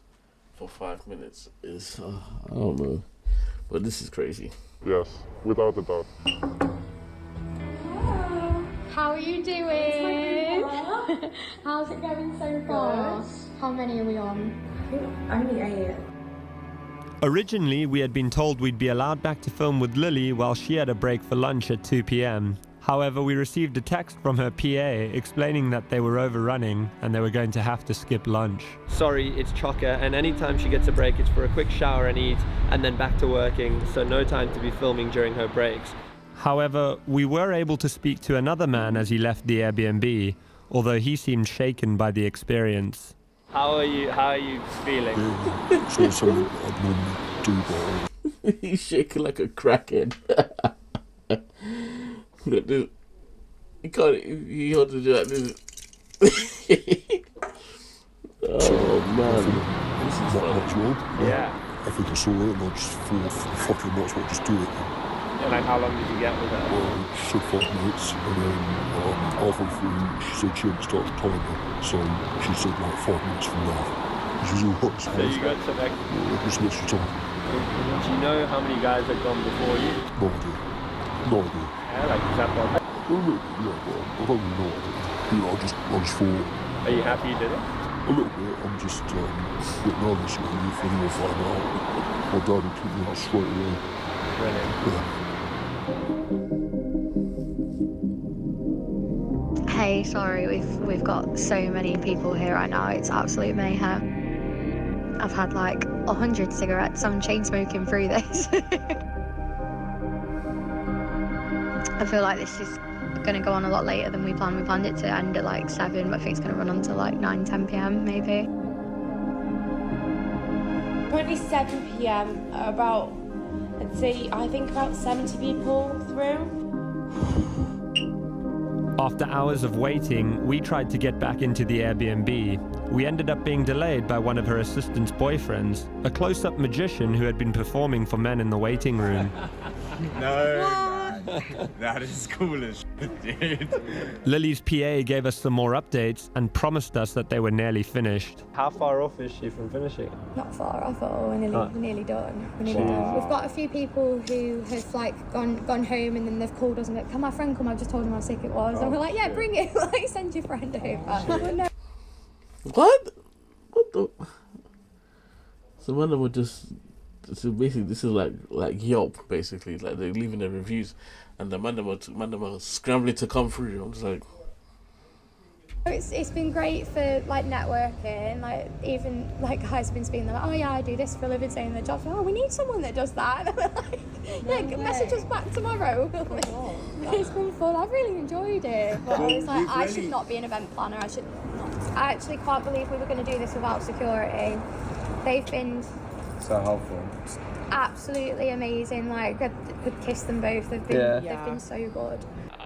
for 5 minutes. Is I don't know, but this is crazy. Yes, without a doubt. How are you doing? How's it going so far? How many are we on? I think only 8. Originally, we had been told we'd be allowed back to film with Lily while she had a break for lunch at 2 p.m. However, we received a text from her PA explaining that they were overrunning and they were going to have to skip lunch. Sorry, it's Chocker, and anytime she gets a break, it's for a quick shower and eat, and then back to working, so no time to be filming during her breaks. However, we were able to speak to another man as he left the Airbnb, although he seemed shaken by the experience. How are you feeling? It's not something I'd normally do, but He's shaking like a crackhead. You can't. You have to do that. Oh man, this is fun. Yeah. I think I saw it and I just thought, fucking might as well just do it. And like, how long did you get with her? She said 5 minutes, and then halfway through she said she hadn't started the timer, so she said like 5 minutes from now. Which was all right. So you got some extra? Yeah, just an extra time. Do you know how many guys had gone before you? No idea. No idea. Yeah, like, is that what? Well, maybe, yeah, but I don't really know idea. You know, I just thought... Are you happy you did it? A little bit. I'm just a bit nervous really if anyone find out. My dad would kick me out straight away. Brilliant. Yeah. Hey, sorry, we've got so many people here right now. It's absolute mayhem. I've had like 100 cigarettes. I'm chain smoking through this. I feel like this is going to go on a lot later than we planned. We planned it to end at like 7, but I think it's going to run until like 9, 10 p.m. maybe. Currently 7 p.m. About, I'd say, I think about 70 people through. After hours of waiting, we tried to get back into the Airbnb. We ended up being delayed by one of her assistant's boyfriends, a close-up magician who had been performing for men in the waiting room. That is cool as shit, dude. Lilly's PA gave us some more updates and promised us that they were nearly finished. How far off is she from finishing? Not far off at all. We're nearly done. We're nearly done. We've got a few people who have like gone home and then they've called us and like, can my friend come? I've just told him how sick it was. And we're like, yeah, bring it. Like, send your friend over. No. What? What the? So one of them would just. So basically, this is like Yelp, basically. Like they're leaving their reviews, and the man are scrambling to come through. I'm just like. It's been great for like networking. Like even like guys have been speaking. They're like, oh yeah, I do this for a living, saying their jobs. Oh, we need someone that does that. And we're like, yeah, message us back tomorrow. It's been fun. I've really enjoyed it. But I was like, I should not be an event planner. I should not. I actually can't believe we were going to do this without security. They've been so helpful. Absolutely amazing. Like I could kiss them both. They've been so good.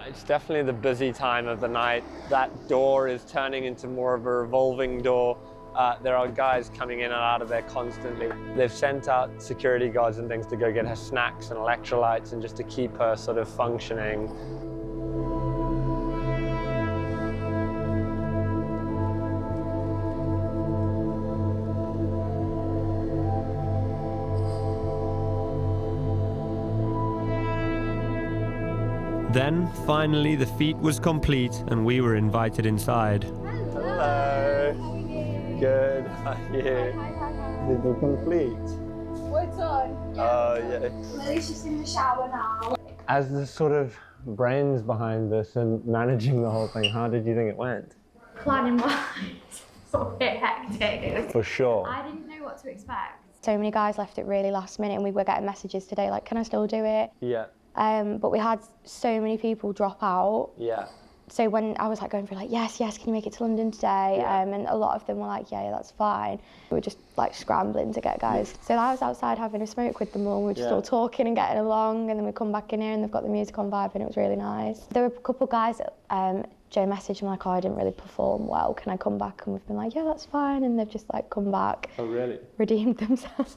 It's definitely the busy time of the night. That door is turning into more of a revolving door. There are guys coming in and out of there constantly. They've sent out security guards and things to go get her snacks and electrolytes and just to keep her sort of functioning. Then, finally, the feat was complete and we were invited inside. Hello. How are you? Good. How are you? Did you complete? We're done. Oh, yeah. Lily's just in the shower now. As the sort of brains behind this and managing the whole thing, how did you think it went? Planning-wise, it's a bit hectic. For sure. I didn't know what to expect. So many guys left it really last minute and we were getting messages today like, can I still do it? Yeah. But we had so many people drop out. Yeah. So when I was like going through like, yes, can you make it to London today? Yeah. And a lot of them were like, yeah, that's fine. We were just like scrambling to get guys. So I was outside having a smoke with them all. We were just all talking and getting along. And then we come back in here and they've got the music on vibe and it was really nice. There were a couple of guys that Joe messaged me like, oh, I didn't really perform well. Can I come back? And we've been like, yeah, that's fine. And they've just like come back. Oh, really? Redeemed themselves.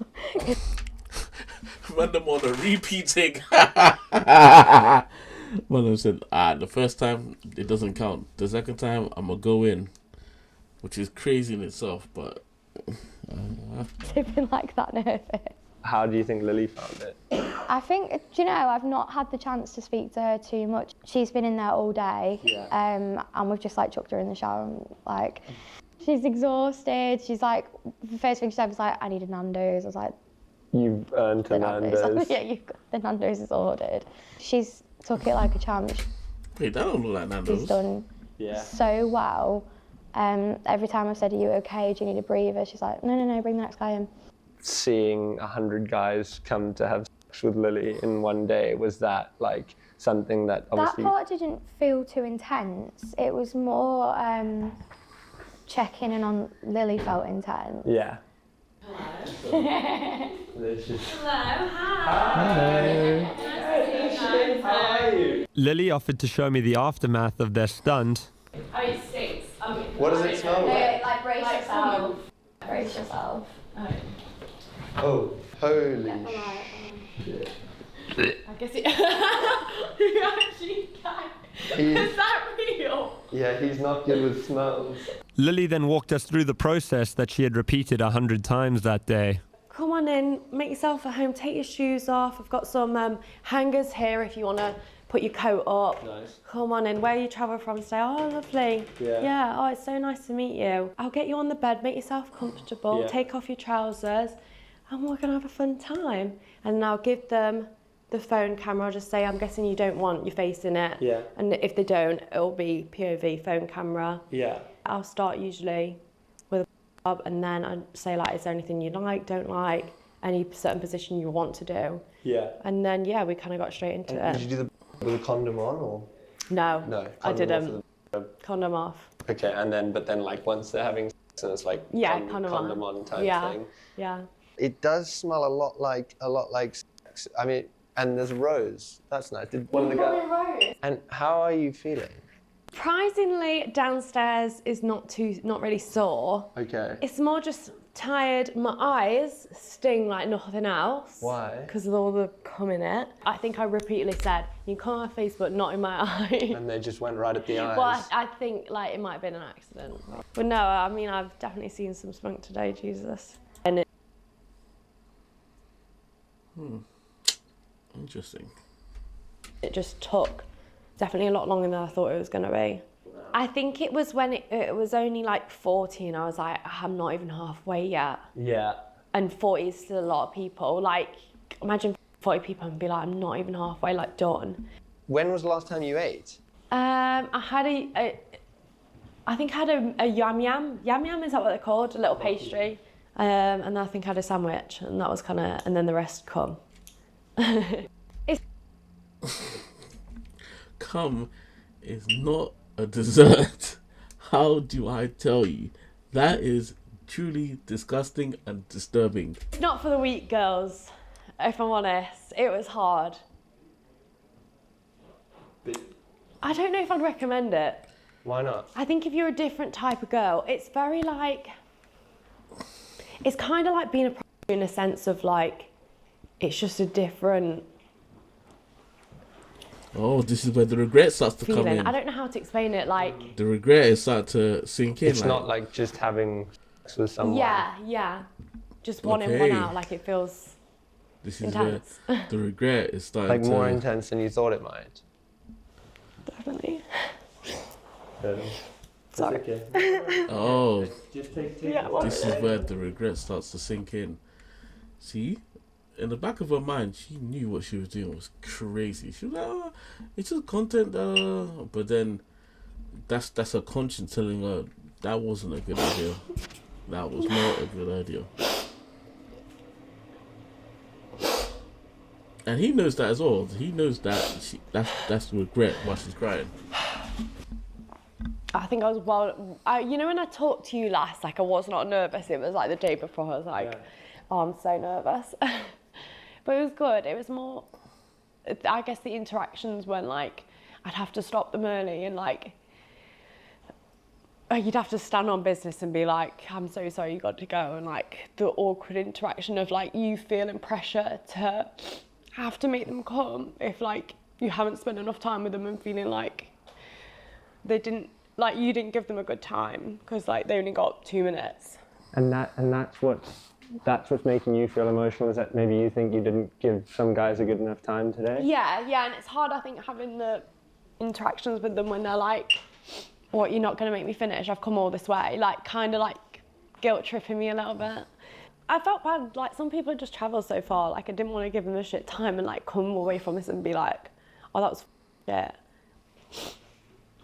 Random on a repeating. One of them said, the first time it doesn't count. The second time I'm gonna go in, which is crazy in itself, but they've been like that nervous. How do you think Lily found it? I think, do you know, I've not had the chance to speak to her too much. She's been in there all day, and we've just like chucked her in the shower and like, she's exhausted. She's like, the first thing she said was like, I need a Nando's. I was like, you've earned a Nando's. Yeah, you've got the Nando's is ordered. She's took it like a champ. Wait, that don't look like Nando's. She's done so well. Every time I've said, are you okay? Do you need a breather? She's like, no, bring the next guy in. Seeing 100 guys come to have sex with Lily in one day, was that like something that obviously... That part didn't feel too intense. It was more checking in on Lily felt intense. Yeah. Hello. Hello, hi. Hello. How are you? Lily offered to show me the aftermath of their stunt. Oh, it stinks. What does it smell like? Like brace yourself. Brace yourself. Oh, holy shit. I guess it... You actually can. Is that real? Yeah, he's not good with smells. Lily then walked us through the process that she had repeated 100 times that day. Come on in, make yourself at home, take your shoes off. I've got some hangers here if you want to put your coat up. Nice. Come on in, where you travel from today? Oh, lovely. Yeah, oh, it's so nice to meet you. I'll get you on the bed, make yourself comfortable, take off your trousers, and we're going to have a fun time. And then I'll give them the phone camera. I'll just say, I'm guessing you don't want your face in it. Yeah. And if they don't, it'll be POV phone camera. Yeah. I'll start usually with a and then I'd say like, is there anything you like, don't like, any certain position you want to do? Yeah. And then, yeah, we kind of got straight into it. Did you do the with a condom on or? No. I Condom didn't. off Condom off. Okay, but then like once they're having sex and it's like condom on type thing. Yeah. It does smell a lot like sex. I mean, and there's rose. That's nice. Did one of the guys? Rose. And how are you feeling? Surprisingly, downstairs is not really sore. Okay. It's more just tired. My eyes sting like nothing else. Why? Because of all the cum in it. I think I repeatedly said, you can come on my face, but not in my eye. And they just went right at the eyes. Well, I think like it might have been an accident. But no, I mean, I've definitely seen some spunk today, Jesus. And it... Interesting. It just took definitely a lot longer than I thought it was going to be. I think it was when it was only like 40 and I was like, I'm not even halfway yet. Yeah. And 40 is still a lot of people. Like, imagine 40 people and be like, I'm not even halfway, like, done. When was the last time you ate? I had I think I had a yam yam. Yam yam, is that what they're called? A little pastry. And then I think I had a sandwich and that was kind of, and then the rest come. Cum is not a dessert. How do I tell you? That is truly disgusting and disturbing. It's not for the weak, girls, if I'm honest. It was hard. I don't know if I'd recommend it. Why not? I think if you're a different type of girl, it's very like, it's kind of like being a prostitute in a sense of like, it's just a different... Oh, this is where the regret starts to come in. I don't know how to explain it, like... The regret is starting to sink in. It's not like just having sex with someone. Yeah. Just one in, one out, like it feels intense. Is where the regret is starting like more intense than you thought it might. Definitely. Sorry. Okay. Oh. Just take this is where the regret starts to sink in. See? In the back of her mind, she knew what she was doing was crazy. She was like, oh, it's just content, but then that's her conscience telling her that wasn't a good idea. That was not a good idea. And he knows that as well. He knows that that's regret while she's crying. I think I was you know when I talked to you last, like I was not nervous. It was like the day before I was like, oh, I'm so nervous. But it was good. It was more, I guess the interactions when like, I'd have to stop them early and like, you'd have to stand on business and be like, I'm so sorry, you got to go. And like the awkward interaction of like, you feeling pressure to have to make them come if like you haven't spent enough time with them and feeling like they didn't, like you didn't give them a good time because like they only got 2 minutes. And that's what's making you feel emotional, is that maybe you think you didn't give some guys a good enough time today? Yeah, and it's hard, I think, having the interactions with them when they're like, what, you're not going to make me finish? I've come all this way. Like, kind of like guilt tripping me a little bit. I felt bad, like some people just travel so far, like I didn't want to give them a shit time and like come away from this and be like, oh, that was shit.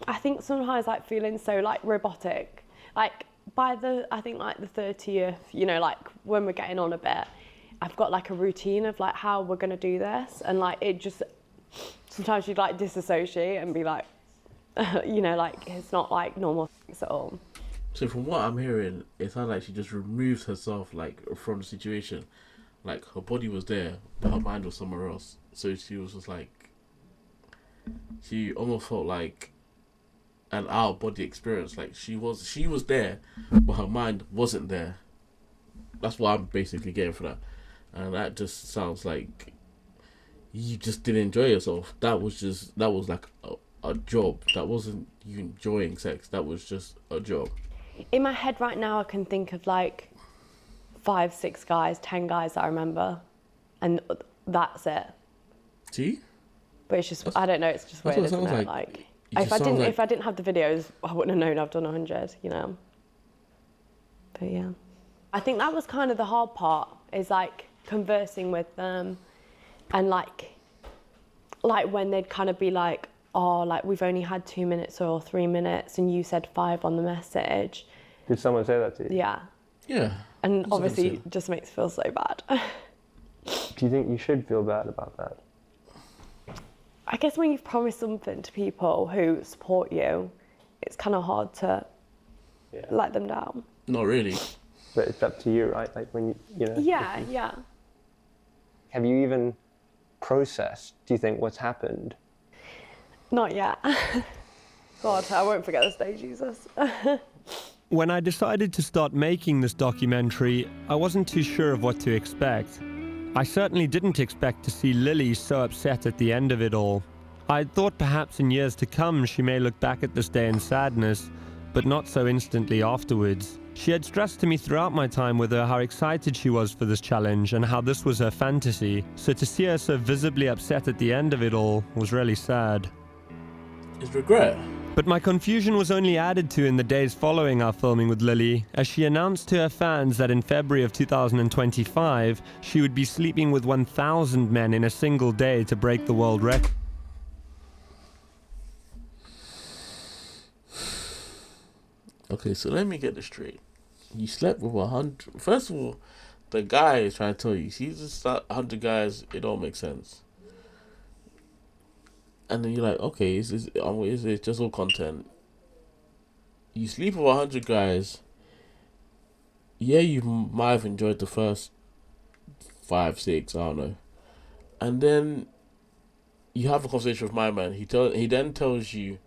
I think sometimes like feeling so like robotic, like by I think like the 30th, you know, like when we're getting on a bit, I've got like a routine of like how we're gonna do this, and like it just, sometimes you'd like disassociate and be like, you know, like it's not like normal sex at all. So from what I'm hearing, it sounds like she just removed herself like from the situation. Like her body was there, but her mind was somewhere else. So she was just like, she almost felt like an out of body experience. Like she was there, but her mind wasn't there. That's what I'm basically getting for that. And that just sounds like you just didn't enjoy yourself. That was like a job. That wasn't you enjoying sex. That was just a job. In my head right now, I can think of like 5, 6 guys, 10 guys that I remember, and that's it. See? But it's just, I don't know, it's just weird, isn't it? Like if I didn't have the videos, I wouldn't have known I've done 100, you know. But yeah. I think that was kind of the hard part, is like conversing with them, and like when they'd kind of be like, oh, like we've only had 2 minutes or 3 minutes and you said 5 on the message. Did someone say that to you? Yeah. Yeah. And obviously it just makes me feel so bad. Do you think you should feel bad about that? guess when you've promised something to people who support you, it's kind of hard to let them down. Not really. But it's up to you, right? Like when you know. Yeah, yeah. Have you even processed, do you think, what's happened? Not yet. God, I won't forget this day, Jesus. When I decided to start making this documentary, I wasn't too sure of what to expect. I certainly didn't expect to see Lily so upset at the end of it all. I thought perhaps in years to come she may look back at this day in sadness, but not so instantly afterwards. She had stressed to me throughout my time with her how excited she was for this challenge and how this was her fantasy, so to see her so visibly upset at the end of it all was really sad. It's regret. But my confusion was only added to in the days following our filming with Lily, as she announced to her fans that in February of 2025, she would be sleeping with 1,000 men in a single day to break the world record. Okay, so let me get this straight. You slept with 100. First of all, the guy is trying to tell you, see, just 100 guys, it don't make sense. And then you're like, okay, is it just all content? You sleep with 100 guys. Yeah, you might have enjoyed the first 5, 6, I don't know. And then you have a conversation with my man. He then tells you,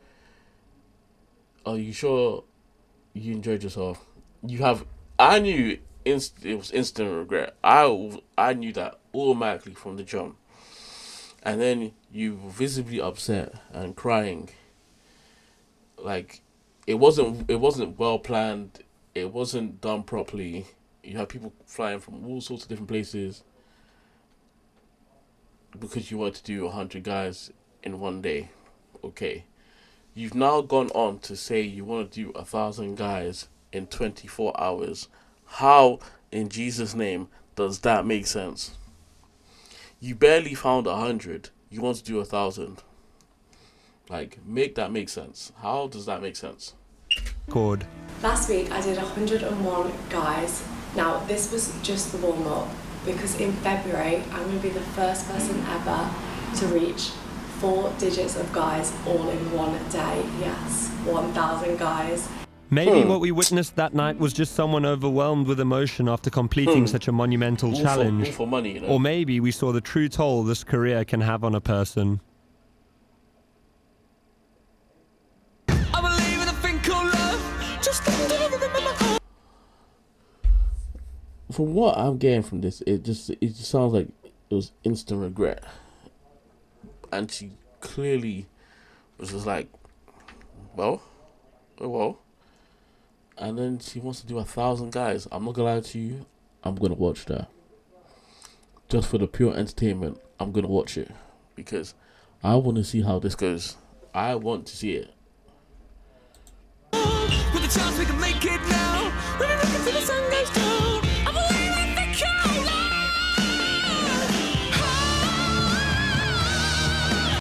are you sure you enjoyed yourself? I knew it was instant regret. I knew that automatically from the jump. And then you were visibly upset and crying. Like it wasn't well planned. It wasn't done properly. You have people flying from all sorts of different places because you wanted to do 100 guys in one day. Okay. You've now gone on to say you want to do 1,000 guys in 24 hours. How, in Jesus' name, does that make sense? You barely found 100. You want to do 1,000. Like, make that make sense. How does that make sense? Chord. Last week I did 101 guys. Now this was just the warm up because in February I'm going to be the first person ever to reach 4 digits of guys all in one day. Yes, 1,000 guys. Maybe what we witnessed that night was just someone overwhelmed with emotion after completing such a monumental challenge. For money, you know? Or maybe we saw the true toll this career can have on a person. I believe in a thing called love. Just from what I'm getting from this, it just sounds like it was instant regret. And she clearly was just like, well. And then she wants to do 1,000 guys. I'm not gonna lie to you, I'm gonna watch that. Just for the pure entertainment, I'm gonna watch it. Because I want to see how this goes. I want to see it. with a chance we can make it now. When we look into the sun goes down.